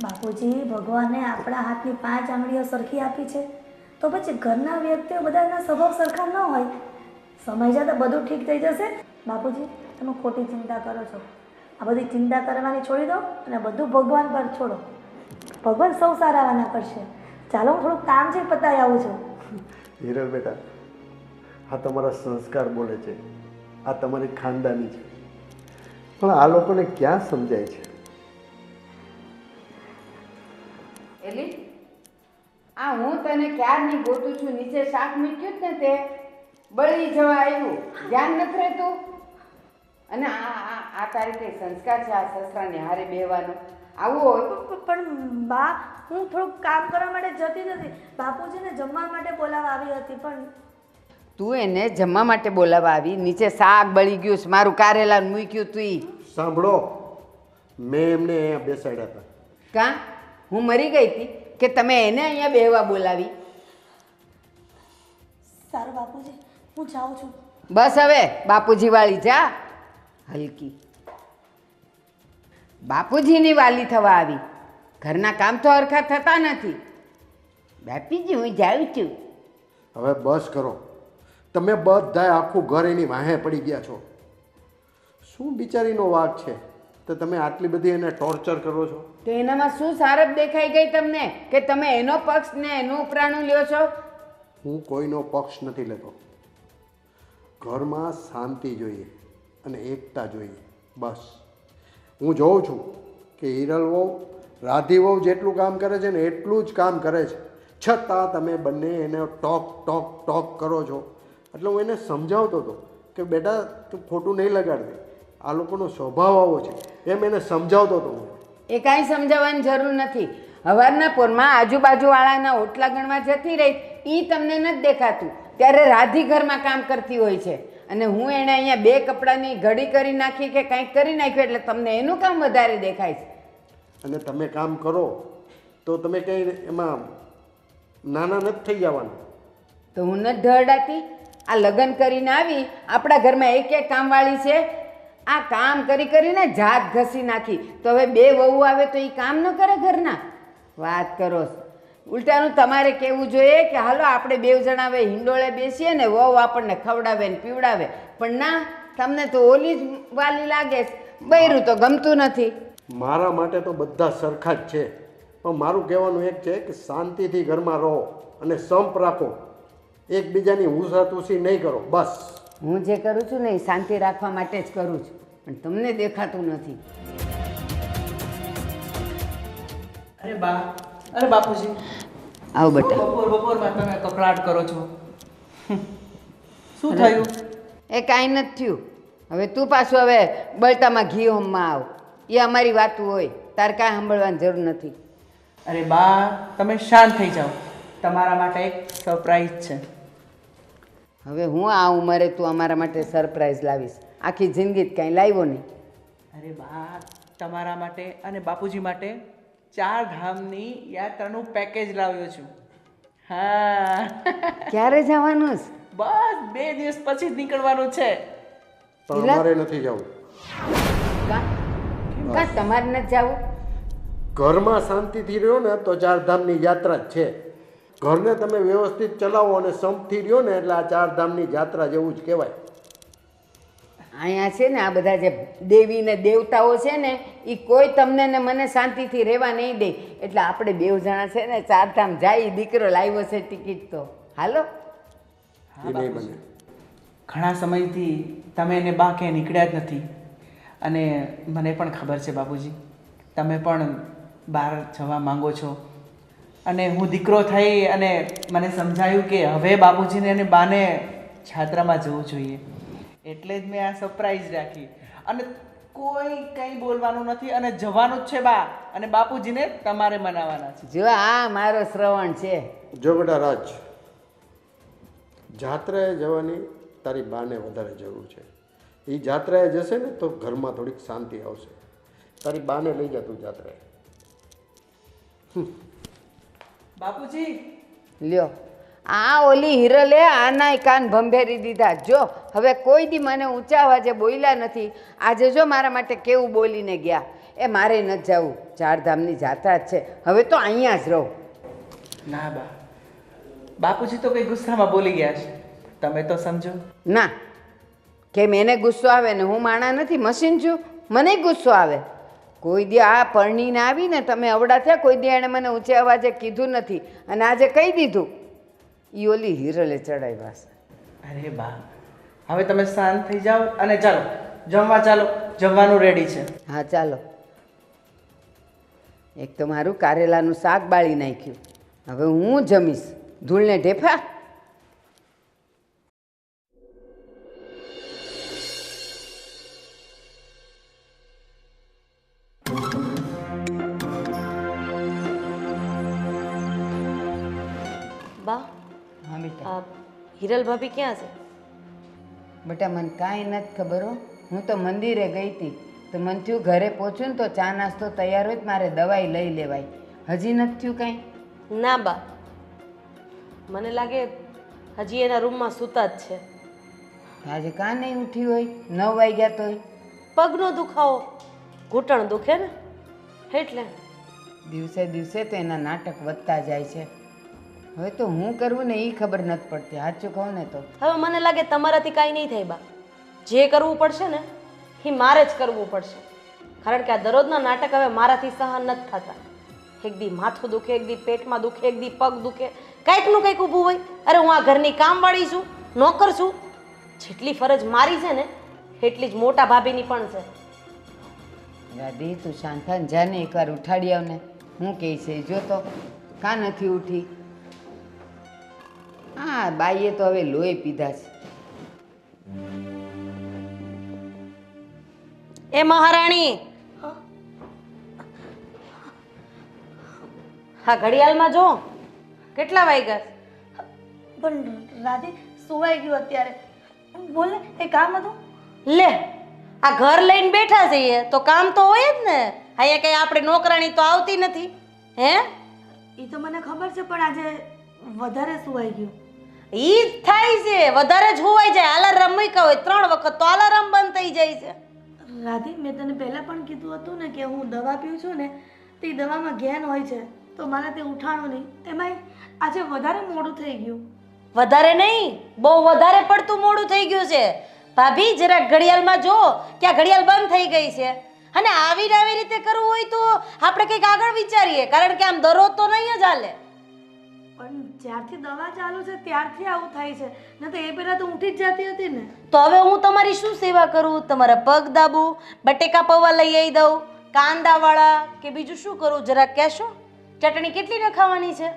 બાપુજી, ભગવાને આપણા હાથની 5 આંગળીઓ સરખી આપી છે, તો પછી ઘરના વ્યક્તિઓ બધાના સ્વભાવ સરખા ન હોય. સમય જતાં બધું ઠીક થઈ જશે. બાપુજી, તમે ખોટી ચિંતા કરો છો. આ બધી ચિંતા કરવાની છોડી દો અને બધું ભગવાન પર છોડો. ભગવાન સૌ સારાવાના કરશે. ચાલો, હું થોડુંક કામ છે, પતાવી આવું છું. હિરલ બેટા, આ તમારા સંસ્કાર બોલે છે, આ તમારી ખાનદાની છે, પણ આ લોકોને ક્યાં સમજાય છે? એલી, આ હું તને ક્યારની ગોતું છું, નીચે શાક મૂક્યું જ ને તે બળી જવા આવ્યું, ધ્યાન નથી રહેતું. અને આ તારી કઈ સંસ્કાર છે આ સસરાને હારે બેહવાનો? આવું હોય? પણ બા, હું થોડુંક કામ કરવા માટે જતી નથી. બાપુજીને જમવા માટે બોલાવવા આવી હતી. પણ તું એને જમવા માટે બોલાવવા આવી, નીચે શાક બળી ગયું છે, મારું કારેલાનું મૂક્યું તું ઈ. સાંભળો, મેં એમને અહીંયા બેસાડ્યા હતા. કાં હું મરી ગઈ હતી કે તમે એને અહીંયા બેહવા બોલાવી? સારું બાપુજી, હું જાઉં છું. બસ હવે બાપુજી વાળી જા. હલકી બાપુજીની વાલી થવા આવી. ઘરના કામ તો હરખા થતા નથી. બાપીજી, હું જાઉં છું. હવે બસ કરો. તમે બધાય આખું ઘર એની વાહે પડી ગયા છો. શું બિચારીનો વાંક છે તો તમે આટલી બધી એને ટોર્ચર કરો છો? તો એનામાં શું સારપ દેખાઈ ગઈ તમને કે તમે એનો પક્ષ ને એનું ઉપરાણું લ્યો છો? હું કોઈનો પક્ષ નથી લેતો. ઘરમાં શાંતિ જોઈએ અને એકતા જોઈએ, બસ. હું જોઉં છું કે હિરલ વહુ રાધી વહુ જેટલું કામ કરે છે ને એટલું જ કામ કરે છે, છતાં તમે બંને એને ટોક ટોક ટોક કરો છો. એટલે હું એને સમજાવતો હતો કે બેટા, તું ખોટું નહીં લગાડતી, આ લોકોનો સ્વભાવ આવો છે, એમ એને સમજાવતો હતો હું. એ કાંઈ સમજાવવાની જરૂર નથી. હવારના પોરમાં આજુબાજુવાળાના ઓટલા ગણવા જતી રહી, એ તમને નથી દેખાતું. ત્યારે રાધી ઘરમાં કામ કરતી હોય છે અને હું એણે અહીંયા 2 કપડાની ઘડી કરી નાખી કે કંઈક કરી નાખ્યું એટલે તમને એનું કામ વધારે દેખાય છે. અને તમે કામ કરો તો તમે કંઈ એમાં નાના નથી થઈ જવાના. તો હું નથી ઢળડાતી? આ લગ્ન કરીને આવી, આપણા ઘરમાં એક કામવાળી છે, આ કામ કરી કરીને જાત ઘસી નાખી. તો હવે 2 વહુ આવે તો એ કામ ન કરે ઘરના? વાત કરો. ઉલટાનું તમારે કહેવું જોઈએ કે હાલો આપણે 2 જણા હવે હિંડોળે બેસીએ ને વહુ આપણને ખવડાવે ને પીવડાવે. પણ ના, તમને તો ઓલી જ વાલી લાગે છે, બૈરું તો ગમતું નથી. મારા માટે તો બધા સરખા જ છે, પણ મારું કહેવાનું એક છે કે શાંતિથી ઘરમાં રહો અને સંપ રાખો, એકબીજાની હુંસાતુસી નહીં કરો, બસ. હું જે કરું છું ને એ શાંતિ રાખવા માટે જ કરું છું, પણ તમને દેખાતું નથી. અરે બા, અરે બાપુજી, આવો બેટા. બપોરમાં તમે કકળાટ કરો છો. શું થયું? એ કાંઈ નથી થયું. હવે તું પાછું હવે બળતામાં ઘી હોમમાં આવ. એ અમારી વાતું હોય, તારે કાંઈ સાંભળવાની જરૂર નથી. અરે બા, તમે શાંત થઈ જાઓ. તમારા માટે એક સરપ્રાઈઝ છે. હવે હું આ ઉંમરે તું અમારા માટે સરપ્રાઈઝ લાવીશ? આખી જિંદગી જ કાંઈ લાવ્યો નહીં. અરે બા, તમારા માટે અને બાપુજી માટે 4 ધામની યાત્રાનું પેકેજ લાવ્યો છું. હા. ક્યારે જવાનું છે? બસ 2 દિવસ પછી જ નીકળવાનું છે. પણ અમારે નથી જવું. કાં તમારે નથી જવું? ઘરમાં શાંતિથી રહ્યો ને તો 4 ધામની યાત્રા જ છે. ઘરને તમે વ્યવસ્થિત ચલાવો અને સંપથી રહ્યો ને એટલે આ 4 ધામની યાત્રા જેવું જ કહેવાય. અહીંયા છે ને આ બધા જે દેવી ને દેવતાઓ છે ને એ કોઈ તમને ને મને શાંતિથી રહેવા નહીં દે. એટલે આપણે 2 જણા છે ને 4 ધામ જાય. દીકરો લાવ્યો છે ટિકિટ તો હાલો. એ નહીં બને. ઘણા સમયથી તમે એને બા ક્યાંય નીકળ્યા જ નથી અને મને પણ ખબર છે બાપુજી, તમે પણ બહાર જવા માંગો છો. અને હું દીકરો થઈ અને મને સમજાયું કે હવે બાપુજીને અને બાને છાત્રામાં જવું જોઈએ, એટલે જ મેં આ સરપ્રાઈઝ રાખી. અને કોઈ કંઈ બોલવાનું નથી અને જવાનું જ છે બા, અને બાપુજીને તમારે મનાવવાના છે. જો આ મારો શ્રવણ છે. જો બેટા રાજ, જાત્રાએ જવાની તારી બાને વધારે જરૂર છે. એ જાત્રાએ જશે ને તો ઘરમાં થોડીક શાંતિ આવશે. તારી બાને લઈ જા તું જાત્રાએ. બાપુજી, લ્યો આ ઓલી હિરલે આનાય કાન ભંભેરી દીધા. જો હવે કોઈ દી મને ઊંચા અવાજે બોલ્યા નથી. આજે જો મારા માટે કેવું બોલીને ગયા. એ મારે નથી જવું. 4 ધામની જાત્રા જ છે. હવે તો અહીંયા જ રહું. ના બા, બાપુજી તો કઈ ગુસ્સામાં બોલી ગયા છે, તમે તો સમજો. ના, કેમ એને ગુસ્સો આવે ને? હું માણા નથી, મશીન છું. મને ગુસ્સો આવે. કોઈ દી આ પરણીને આવીને તમે અવડા થયા, કોઈ દી એણે મને ઊંચે અવાજે કીધું નથી અને આજે કહી દીધું. એ ઓલી હિરલે ચડાવ્યા છે. અરે બા, હવે તમે શાંત થઈ જાઓ અને ચાલો જમવા ચાલો. જમવાનું રેડી છે. હા ચાલો. એક તો મારું કારેલાનું શાક બાળી નાખ્યું. હવે હું જમીશ. ધૂળને ઢેફા. બા, હા બેટા. આ હિરલ ભાભી ક્યાં છે? બેટા મને કાંઈ નથી ખબર હો. હું તો મંદિરે ગઈ હતી તો મને થયું ઘરે પહોંચું ને તો ચા નાસ્તો તૈયાર હોય તો મારે દવાઈ લઈ લેવાય. હજી નથી થયું કાંઈ? ના બા, મને લાગે હજી એના રૂમમાં સૂતા જ છે. આજે કાં નહીં ઉઠી હોય? 9 વાગ્યા તોય. પગનો દુખાવો, ઘૂંટણ દુખે ને એટલે. દિવસે દિવસે તો એના નાટક વધતા જાય છે. હવે તો હું કરવું ને એ ખબર નથી પડતી. સાચું કહું ને તો હવે મને લાગે તમારાથી કાંઈ નહીં થાય બા. જે કરવું પડશે ને એ મારે જ કરવું પડશે, કારણ કે આ દરરોજના નાટક હવે મારાથી સહન નથી થતા. એક દી માથું દુખે, એક દી પેટમાં દુખે, એક દી પગ દુખે, કંઈકનું કંઈક ઊભું હોય. અરે હું આ ઘરની કામવાળી છું, નોકર છું. જેટલી ફરજ મારી છે ને એટલી જ મોટા ભાભીની પણ છે. દાદી તું શાંત થા ને જાને એકવાર ઉઠાડી આવ ને. હું કહે છે જો તો કાં નથી ઉઠી. હા બાઈએ તો હવે લોહી પીધા છે. એ મહારાણી, હા ઘડિયાળમાં જો કેટલા વાગ્યા? પણ રાધી સુવાઈ ગયું અત્યારે. બોલ ને, એ કામ હતું. લે, આ ઘર લઈને બેઠા છીએ તો કામ તો હોય જ ને. અહીંયા કઈ આપણે નોકરાણી તો આવતી નથી હે? એ તો મને ખબર છે, પણ આજે વધારે સુવાઈ ગયું. ઈ જ થાય છે, વધારે જ હોવાઈ જાય. અલાર્મ મૂક્યા હોય 3 વખત તો અલાર્મ બંધ થઈ જાય છે. રાધી, મેં તને પહેલાં પણ કીધું હતું ને કે હું દવા પીઉં છું ને તે દવામાં ઘેન હોય છે, તો મને તે ઉઠાણું નહીં. એમાંય આજે વધારે મોડું થઈ ગયું. વધારે નહીં, બહુ વધારે પડતું મોડું થઈ ગયું છે. ભાભી જરાક ઘડિયાળમાં જો કે આ ઘડિયાળ બંધ થઈ ગઈ છે. અને આવી રીતે કરવું હોય તો આપણે કંઈક આગળ વિચારીએ, કારણ કે આમ દરરોજ તો નહીં જ હાલે. પણ જ્યારથી દવા ચાલુ છે ત્યારથી આવું થાય છે ને તો એ પહેલાં તો ઉઠી જ જતી હતી ને. તો હવે હું તમારી શું સેવા કરું? તમારા પગ દાબું, બટેકા પૌવા લઈ આવી દઉં, કાંદાવાળા કે બીજું શું કરું જરાક કહેશો? ચટણી કેટલી ને ખાવાની છે?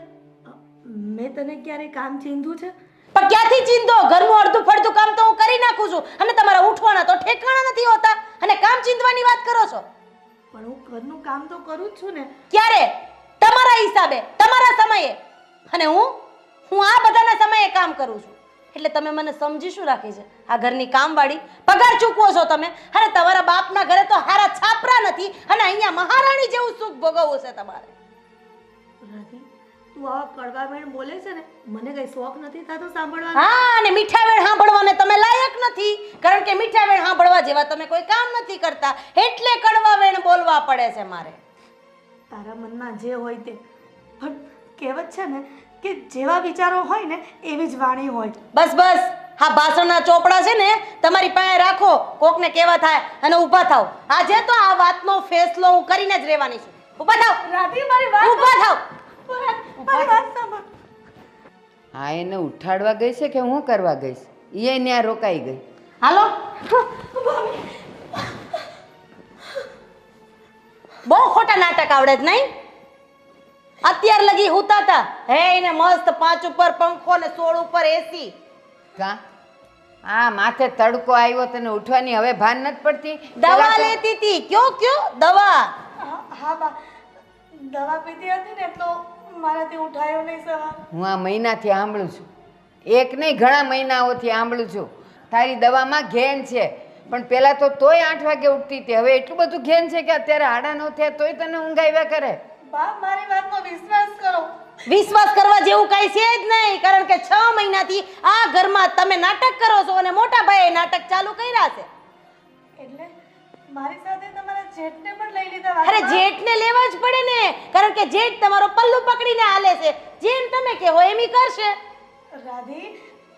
મેં તને ક્યારે કામ ચીંધું છે? પણ ક્યાંથી ચીંધો? ઘરનું અડધું ફડધું કામ તો હું કરી નાખું છું અને તમારા ઉઠવાના તો ઠેકાણા નથી હોતા અને કામ ચીંધવાની વાત કરો છો. પણ હું ઘરનું કામ તો કરું જ છું ને. ક્યારે? તમારા હિસાબે, તમારા સમયે. અને હું આ બધાના સમયે કામ કરું છું. એટલે તમે મને સમજી શું રાખી છે? આ ઘરની કામવાળી પગાર ચૂકવો છો તમે અને તમારા બાપના ઘરે તો હારા છાપરા નથી અને અહીંયા મહારાણી જેવું સુખ ભોગવવું છે તમારે. રાધી, તું આવા કડવા વેણ બોલે છે ને, મને કઈ શોખ નથી થતો સાંભળવાનો. હા, અને મીઠા વેણ સાંભળવાને તમે લાયક નથી કારણ કે મીઠા વેણ સાંભળવા જેવા તમે કોઈ કામ નથી કરતા એટલે કડવા વેણ બોલવા પડે છે મારે. તારા મનમાં જે હોય તે, પણ કહેવત છે ને કે જેવા વિચારો હોય ને એવી જ વાણી હોય. બસ બસ, હા ભાષણના ચોપડા છે ને તમારી પાસે રાખો, કોકને કેવા થાય અને ઊભા થાવ. આજે તો આ વાતનો ફેસલો હું કરીને જ રહેવાની છું. ઊભા થાવ રાધી, મારી વાત ઊભા થાવ. મારી વાત સાંભળ. હા, એને ઉઠાડવા ગઈ છે કે હું કરવા ગઈશ? એ ત્યાં રોકાઈ ગઈ. હાલો. બહુ ખોટા નાટક આવડે જ નહીં? અત્યાર લગી હુતા હતા હે એને મસ્ત 5 ઉપર પંખો ને 16 ઉપર એસી. કા આ માથે તડકો આવ્યો તને ઉઠવાની હવે ભાન નથી પડતી? દવા લેતી હતી. કયો દવા? હા બા, દવા પીધી હતી ને તો મારાથી ઉઠાયો નહીં સવાર. હું આ મહિનાથી સાંભળું છું, એક નહીં ઘણા મહિનાઓથી સાંભળું છું તારી દવામાં ઘેન છે. પણ પહેલાં તો તોય 8 વાગે ઉઠતી હતી, હવે એટલું બધું ઘેન છે કે અત્યારે 9:30 થયા તોય તને ઊંઘ આવ્યા કરે. બા, મારી વાતનો વિશ્વાસ કરો. વિશ્વાસ કરવા જેવું કઈ છે જ નહીં કારણ કે 6 મહિનાથી આ ઘરમાં તમે નાટક કરો છો અને મોટા ભાઈએ નાટક ચાલુ કર્યા છે. એટલે મારી સાથે તમારા જેઠને પણ લઈ લીધા. અરે જેઠને લેવા જ પડે ને કારણ કે જેઠ તમારો પલ્લુ પકડીને હાલે છે. જેમ તમે કહો એમ ઈ કરશે. રાધી,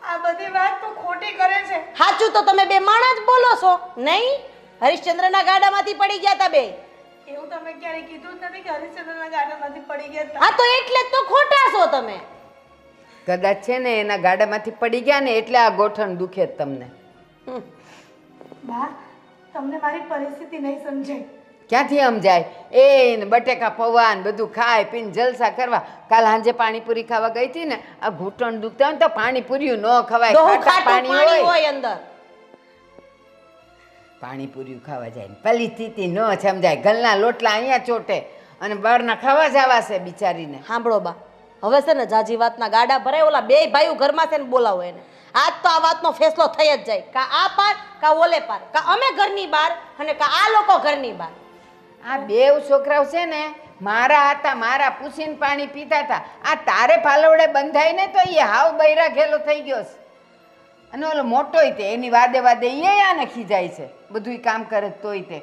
આ બધી વાત તો ખોટી કરે છે. સાચું તો તમે બે માણા જ બોલો છો નહીં? હરિશ્ચંદ્રના ગાડામાંથી પડી ગયા તા બે. એવું તમે ક્યારે કીધું જ નથી કે હરિશ્ચંદ્રના ગાડામાંથી પડી ગયા હતા. હા તો એટલે જ તો ખોટા છો તમે. કદાચ છે ને એના ગાડામાંથી પડી ગયા ને એટલે આ ગોઠણ દુખે જ તમને. બા, તમને મારી પરિસ્થિતિ નહીં સમજાય. ક્યાંથી સમજાય? એ બટેકા પૌવા ને બધું ખાય પીને જલસા કરવા. કાલ સાંજે પાણીપુરી ખાવા ગઈ હતી ને, આ ઘૂંટણ દુખતા હોય તો પાણીપુરી ન ખવાય, ખાટા પાણી હોય અંદર. પાણીપુરી ખાવા જાય ને પેલી સ્થિતિ ન સમજાય. ગલના લોટલા અહીંયા ચોટે અને બહારના ખાવા જવા છે બિચારીને. સાંભળો બા, હવે છે ને જાજી વાતના ગાડા ભરાય. ઓલા બે ભાઈઓ ઘરમાં છે ને બોલાવો એને. આજ તો આ વાતનો ફેસલો થઈ જ જાય. કા આ પાર કા ઓલે પાર, કા અમે ઘરની બહાર અને કા આ લોકો ઘરની બહાર. આ બેવ છોકરાઓ છે ને મારા હતા, મારા પૂછીને પાણી પીતા હતા. આ તારે પાલવડે બંધાય ને તો એ હાવ બૈરા ઘેલો થઈ ગયો છે. અને ઓલો મોટોય તે એની વાદે વાદે એ આને ખીજાય છે, બધું કામ કરે તોય તે.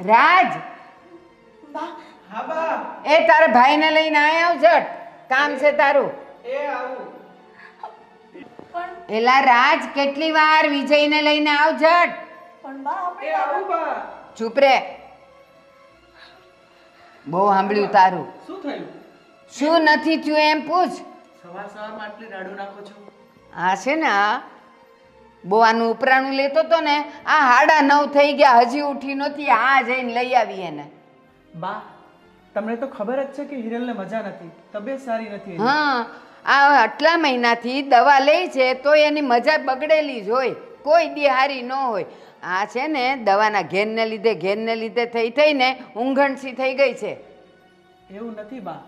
રાજ, બા, હા બા, એ તારા ભાઈને લઈને આય આવ ઝટ, કામ છે તારું. એ આવું. પણ એલા રાજ, કેટલી વાર વિજયને લઈને આવ ઝટ. પણ બા, આપણે એ આવું બા. ચૂપ રે, બહુ સાંભળ્યું તારું. શું થયું? શું નથી થયું એમ પૂછ. સવારમાં આટલી રાડું નાખો છો? આ છે ને આ બહુ આનું ઉપરાણું લેતો તો ને, આ 9:30 થઈ ગયા હજી ઉઠી નથી. આ જઈને લઈ આવી એને. બા, તમને તો ખબર જ છે કે હિરલને મજા નથી, તબિયત સારી નથી એની. હા, આ આટલા મહિનાથી દવા લે છે તો એની મજા બગડેલી જ હોય, કોઈ દી હારી ન હોય. આ છે ને દવાના ઘેનને લીધે થઈને ઊંઘણસી થઈ ગઈ છે. એવું નથી બા,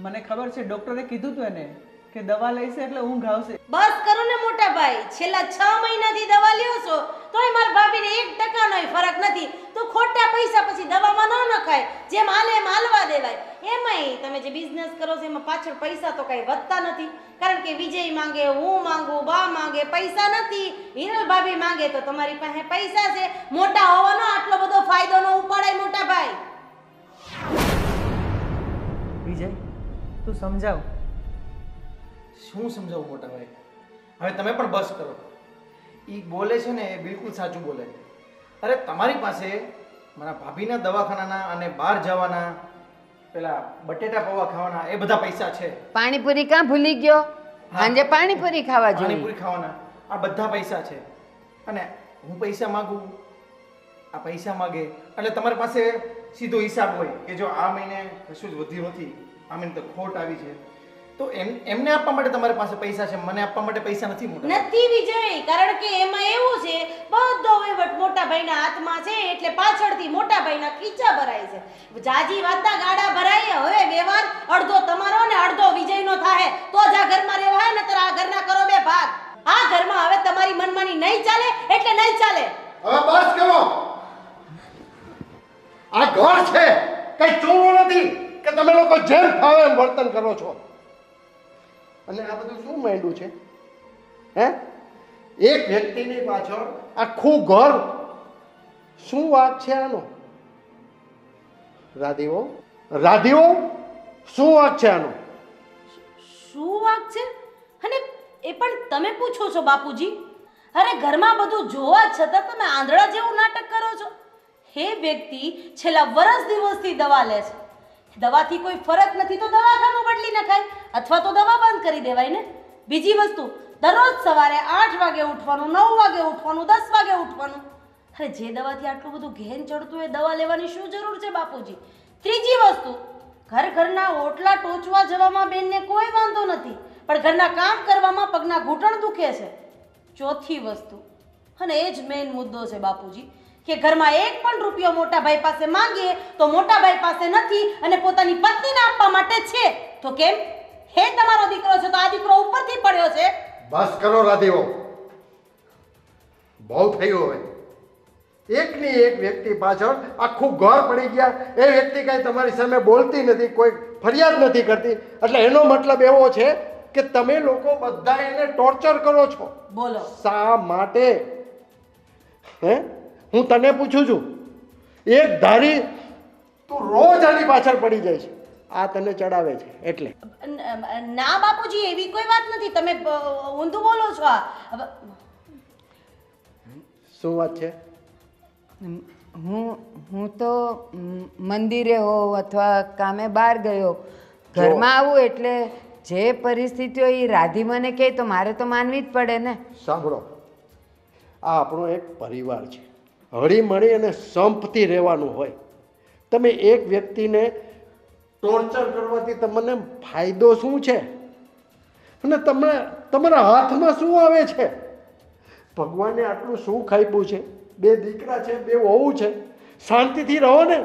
મને ખબર છે ડોક્ટરે કીધું તું એને કે દવા લઈશે એટલે ઊંઘ આવશે. બસ કરો ને મોટા ભાઈ, છેલ્લા 6 મહિનાથી દવા લ્યો છો તોય મારા ભાભીને 1% નોય ફરક નથી. તો ખોટા પૈસા પછી દવામાં ન નખાય, જેમ હાલે એમ હાલવા દેવાય. એમાંય તમે જે બિઝનેસ કરો છો એમાં પાછળ પૈસા તો કઈ વધતા નથી કારણ કે વિજય માંગે, હું માંગુ, બા માંગે, પૈસા નથી. હિરલ ભાભી માંગે તો તમારી પાસે પૈસા છે. મોટા હોવાનો આટલો બધો ફાયદો ન ઉપાડાય મોટા ભાઈ. વિજય, તું સમજાવ. શું સમજાવું મોટા ભાઈ? હવે તમે પણ બસ કરો. એ બોલે છે ને એ બિલકુલ સાચું બોલે. અરે તમારી પાસે મારા ભાભીના દવાખાનાના અને બહાર જવાના પેલા બટેટા પૌવા ખાવાના એ બધા પૈસા છે. પાણીપુરી કાં ભૂલી ગયો? સાંજે પાણીપુરી ખાવા જોઈએ. પાણીપુરી ખાવાના આ બધા પૈસા છે. અને હું પૈસા માંગુ, આ પૈસા માગે એટલે તમારી પાસે સીધો હિસાબ હોય કે જો આ મહિને કશું જ વધ્યું નથી, આ મહિને તો ખોટ આવી છે, તો એમને આપવા માટે તમારી પાસે પૈસા છે, મને આપવા માટે પૈસા નથી. મોટા નથી વિજય, કારણ કે એમાં એવું છે બધો વહીવટ મોટા ભાઈના હાથમાં છે, એટલે પાછળથી મોટા ભાઈના ખીચા ભરાય છે. જાજી વાતના ગાડા ભરાય. હવે વ્યવહાર અડધો તમારો ને અડધો વિજયનો થાય તો જ આ ઘરમાં રહેવાય, નતર આ ઘરના કરો બે ભાગ. આ ઘરમાં હવે તમારી મનમાની નહીં ચાલે એટલે નહીં ચાલે. હવે બસ કરો. આ ઘર છે, કઈ ચોરું નથી કે તમે લોકો જેમ ફાવે એમ વર્તન કરો છો. અને આ બધું શું માંડ્યું છે? હે, એક વ્યક્તિની પાછળ આખું ઘર. શું વાત છે આનો? રાધીઓ, રાધીઓ, શું વાત છે આનો? શું વાક છે? અને એ પણ તમે પૂછો છો બાપુજી? અરે ઘરમાં બધું જોવા છતાં તમે આંધળા જેવું નાટક કરો છો. હે વ્યક્તિ છેલ્લા વર્ષ દિવસથી દવા લે છે. દવાથી કોઈ ફરક નથી તો દવાખાનું બદલી નખાય અથવા તો દવા બંધ કરી દેવાય ને. બીજી વસ્તુ, દરરોજ સવારે 8 વાગે ઉઠવાનું, 9 વાગે ઉઠવાનું, 10 વાગે ઉઠવાનું. અરે જે દવાથી આટલું બધું ઘેન ચડતું એ દવા લેવાની શું જરૂર છે બાપુજી? ત્રીજી વસ્તુ, ઘરના ઓટલા ટોચવા જવામાં બેનને કોઈ વાંધો નથી, પણ ઘરના કામ કરવામાં પગના ઘૂંટણ દુખે છે. ચોથી વસ્તુ, અને એ જ મેઇન મુદ્દો છે બાપુજી, કે ઘરમાં એક પણ રૂપિયો મોટા ભાઈ પાસે માંગીએ તો મોટા ભાઈ પાસે નથી અને પોતાની પત્નીને આપવા માટે છે. તો કેમ? હે તમારો દીકરો છે તો આ દીકરો ઉપરથી પડ્યો છે. બસ કરો રાધીઓ, બહુ થયું. હવે એકની એક વ્યક્તિ પાછળ આખું ઘર પડી ગયા. એ વ્યક્તિ કઈ તમારી સામે બોલતી નથી, કોઈ ફરિયાદ નથી કરતી, એટલે એનો મતલબ એવો છે કે તમે લોકો બધા એને ટોર્ચર કરો છો. બોલો. શા માટે? હે, હું તને પૂછું છું. એક ધારી તું રોજ આની પાછળ પડી જાય છે, આ તને ચડાવે છે એટલે. ના બાપુજી, એવી કોઈ વાત નથી. તમે ઊંધું બોલો છો. શું વાત છે? હું તો મંદિરે હોઉં અથવા કામે બહાર ગયો, ઘરમાં આવું એટલે જે પરિસ્થિતિ હોય એ રાધી મને કહે તો મારે તો માનવી જ પડે ને. સાંભળો, આ આપણો એક પરિવાર છે, હળી મળી અને સંપથી રહેવાનું હોય. તમે એક વ્યક્તિને ટોર્ચર કરવાથી તમને ફાયદો શું છે? અને તમને તમારા હાથમાં શું આવે છે? ભગવાને આટલું સુખ આપ્યું છે, 2 દીકરા છે, 2 વહુ છે, શાંતિથી રહો ને.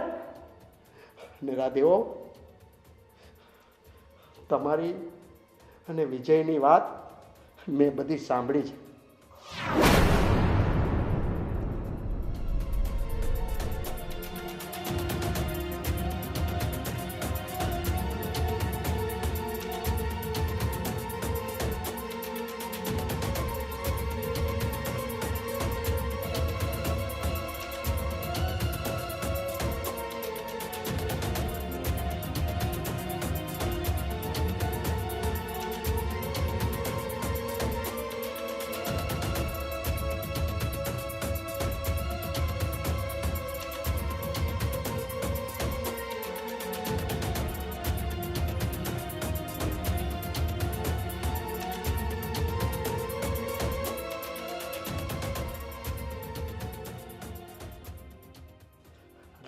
અને રાધેઓ, તમારી અને વિજયની વાત મેં બધી સાંભળી છે.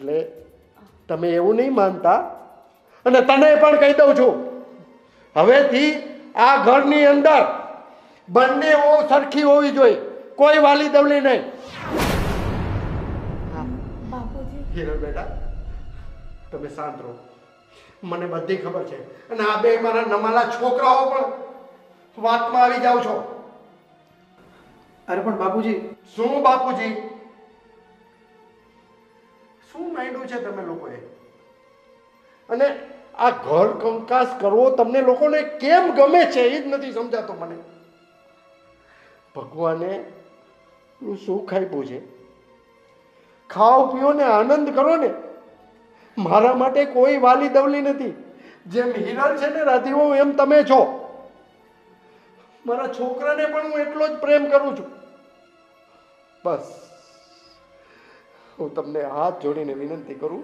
એટલે તમે એવું નહીં માનતા, અને તને પણ કહી દઉં છું, હવેથી આ ઘરની અંદર બંને વહુ સરખી હોવી જોઈએ, કોઈ વાલી દવલી નહીં. બાપુજી, હિરલ બેટા, તમે શાંત રહો. મને બધી ખબર છે, અને આ બે મારા નમાલા છોકરાઓ પણ વાતમાં આવી જાવ છો. અરે પણ બાપુજી, શું બાપુજી? શું માંડ્યું છે તમે લોકોએ? અને આ ઘર કંકાસ કરવો તમને લોકોને કેમ ગમે છે એ જ નથી સમજાતો મને. ભગવાને સુખ આપ્યું છે, ખાઓ પીઓ ને આનંદ કરો ને. મારા માટે કોઈ વાલી દવલી નથી. જેમ હિરલ છે ને રાધીઓ, એમ તમે છો. મારા છોકરાને પણ હું એટલો જ પ્રેમ કરું છું. બસ હું તમને હાથ જોડીને વિનંતી કરું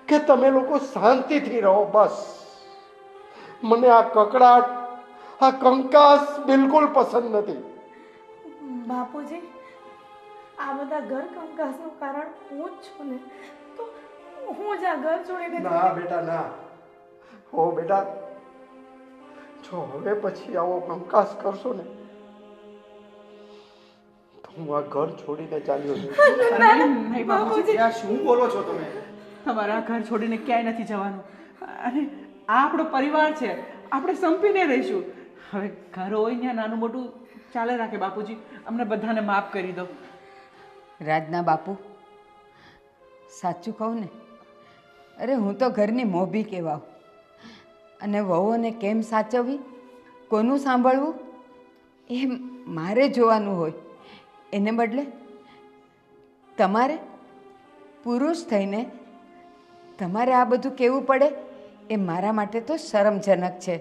કે તમે લોકો શાંતિથી રહો. બસ મને આ કકડાટ, આ કંકાસ બિલકુલ પસંદ નથી. બાપુજી, આ બધા ઘર કંકાસનું કારણ હું જ છું ને, તો હું જ આ ઘર છોડીને ના બેટા ના. ઓ બેટા, જો હવે પછી આવો કંકાસ કરશો ને તો હું આ ઘર છોડીને ચાલ્યો જઈશ. નહીં બાપુજી, આ શું બોલો છો તમે? તમારા ઘર છોડીને ક્યાંય નથી જવાનું. અને આ આપણો પરિવાર છે, આપણે સંપીને રહીશું. હવે ઘર હોય ત્યાં નાનું મોટું ચાલે રાખે બાપુજી. અમને બધાને માફ કરી દો. રાજના બાપુ, સાચું કહું ને, અરે હું તો ઘરની મોભી કહેવાઉં. અને વહુઓને કેમ સાચવવી, કોનું સાંભળવું, એ મારે જોવાનું હોય. એને બદલે તમારે પુરુષ થઈને તમારે આ બધું કહેવું પડે, એ મારા માટે તો શરમજનક છે.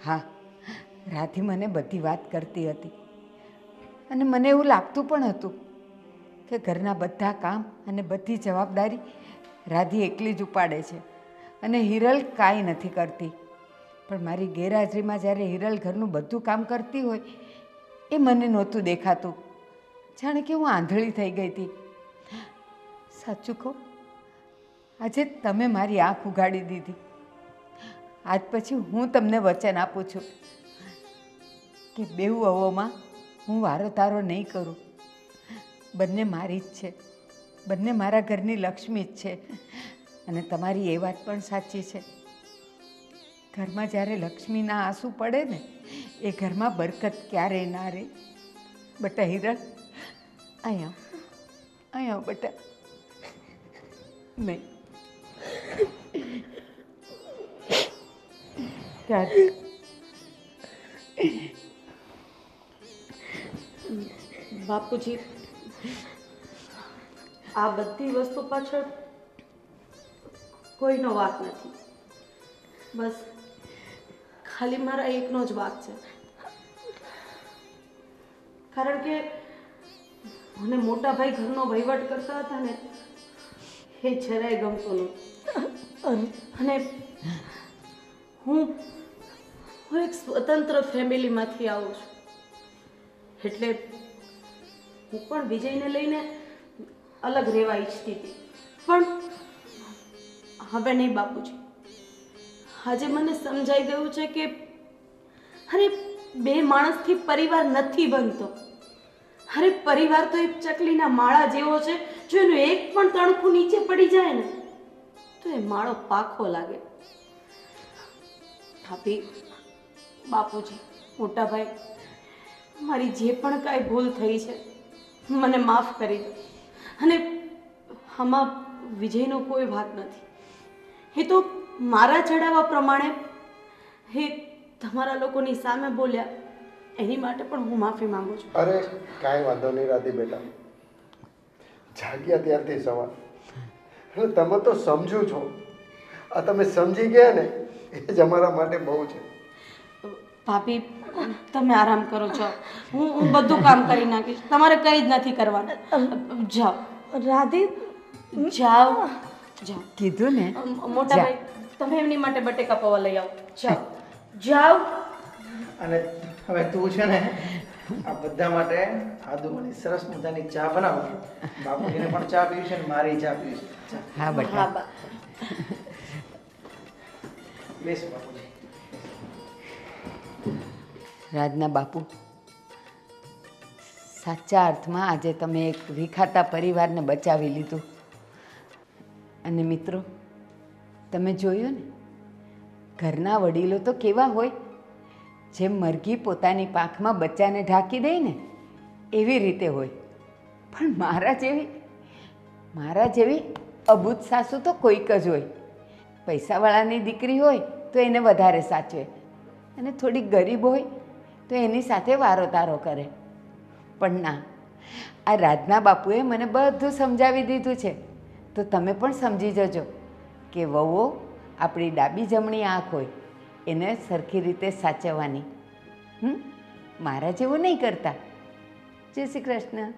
હા, રાધી મને બધી વાત કરતી હતી અને મને એવું લાગતું પણ હતું કે ઘરના બધા કામ અને બધી જવાબદારી રાધી એકલી જ ઉપાડે છે અને હિરલ કાંઈ નથી કરતી. પણ મારી ગેરહાજરીમાં જ્યારે હિરલ ઘરનું બધું કામ કરતી હોય એ મને નહોતું દેખાતું. જાણે કે હું આંધળી થઈ ગઈ હતી. સાચું કહું, આજે તમે મારી આંખ ઉઘાડી દીધી. આજ પછી હું તમને વચન આપું છું કે બેઉ વહુઓમાં હું વારો તારો નહીં કરું. બંને મારી જ છે, બંને મારા ઘરની લક્ષ્મી જ છે. અને તમારી એ વાત પણ સાચી છે, ઘરમાં જ્યારે લક્ષ્મીના આંસુ પડે ને એ ઘરમાં બરકત ક્યારેય ના રહે. બેટા હિરલ, અહીંયા અહીંયા બેટા. નહીં ત્યારે બાપુજી, આ બધી વસ્તુ પાછળ કોઈનો વાંક નથી. બસ ખાલી મારા એકનો જ વાંક છે. કારણ કે મને મોટા ભાઈ ઘરનો વહીવટ કરતા હતા ને, એ જરાય ગમતું નહોતું. અને હું એક સ્વતંત્ર ફેમિલીમાંથી આવું છું, એટલે હું પણ વિજયને લઈને અલગ રહેવા ઈચ્છતી હતી. પણ હવે નહીં બાપુજી, આજે મને સમજાઈ ગયું છે કે અરે બે માણસથી પરિવાર નથી બનતો. અરે પરિવાર તો એક ચકલીના માળા જેવો છે, જો એનું એક પણ તણખું નીચે પડી જાય ને તો એ માળો પાખો લાગે. ભાભી, બાપુજી, મોટા ભાઈ, મારી જે પણ કાંઈ ભૂલ થઈ છે મને માફ કરી દો. અને આમાં વિજયનો કોઈ ભાગ નથી. એ તો મારા ચડાવવા પ્રમાણે એ તમારા લોકોની સામે બોલ્યા, એની માટે પણ હું માફી માંગુ છું. અરે કાંઈ વાંધો નહીં રાધી બેટા, જાગ્યા ત્યારથી સવાર. એટલે તમે તો સમજો છો, આ તમે સમજી ગયા ને એ જ અમારા માટે બહુ છે. ભાભી, તમે આરામ કરો છો, હું બધું કામ કરી નાખીશ. તમારે કંઈ જ નથી કરવાનું. જાઓ રાધી, જાઓ જાઓ. કીધું ને. મોટા ભાઈ, તમે એમની માટે બટેકા પૌવા લઈ આવો. જાઓ જાઓ. અને હવે તું છે ને આ બધા માટે આદુની સરસ મજાની ચા બનાવો. બાપુજીને પણ ચા પીવી છે ને મારી ચા પીવી છે. ચા. હા બેટા. હા બા. બેસ બાપુજી. રાજના બાપુ, સાચા અર્થમાં આજે તમે એક વિખાતા પરિવારને બચાવી લીધું. અને મિત્રો, તમે જોયું ને, ઘરના વડીલો તો કેવા હોય, જેમ મરઘી પોતાની પાંખમાં બચ્ચાને ઢાંકી દે ને એવી રીતે હોય. પણ મારા જેવી અબૂત સાસુ તો કોઈક જ હોય. પૈસાવાળાની દીકરી હોય તો એને વધારે સાચવે, અને થોડીક ગરીબ હોય તો એની સાથે વારો તારો કરે. પણ ના, આ રાજના બાપુએ મને બધું સમજાવી દીધું છે. તો તમે પણ સમજી જજો કે વહુઓ આપણી ડાબી જમણી આંખ હોય, એને સરખી રીતે સાચવવાની. મારા જેવું નહીં કરતા. જય શ્રી કૃષ્ણ.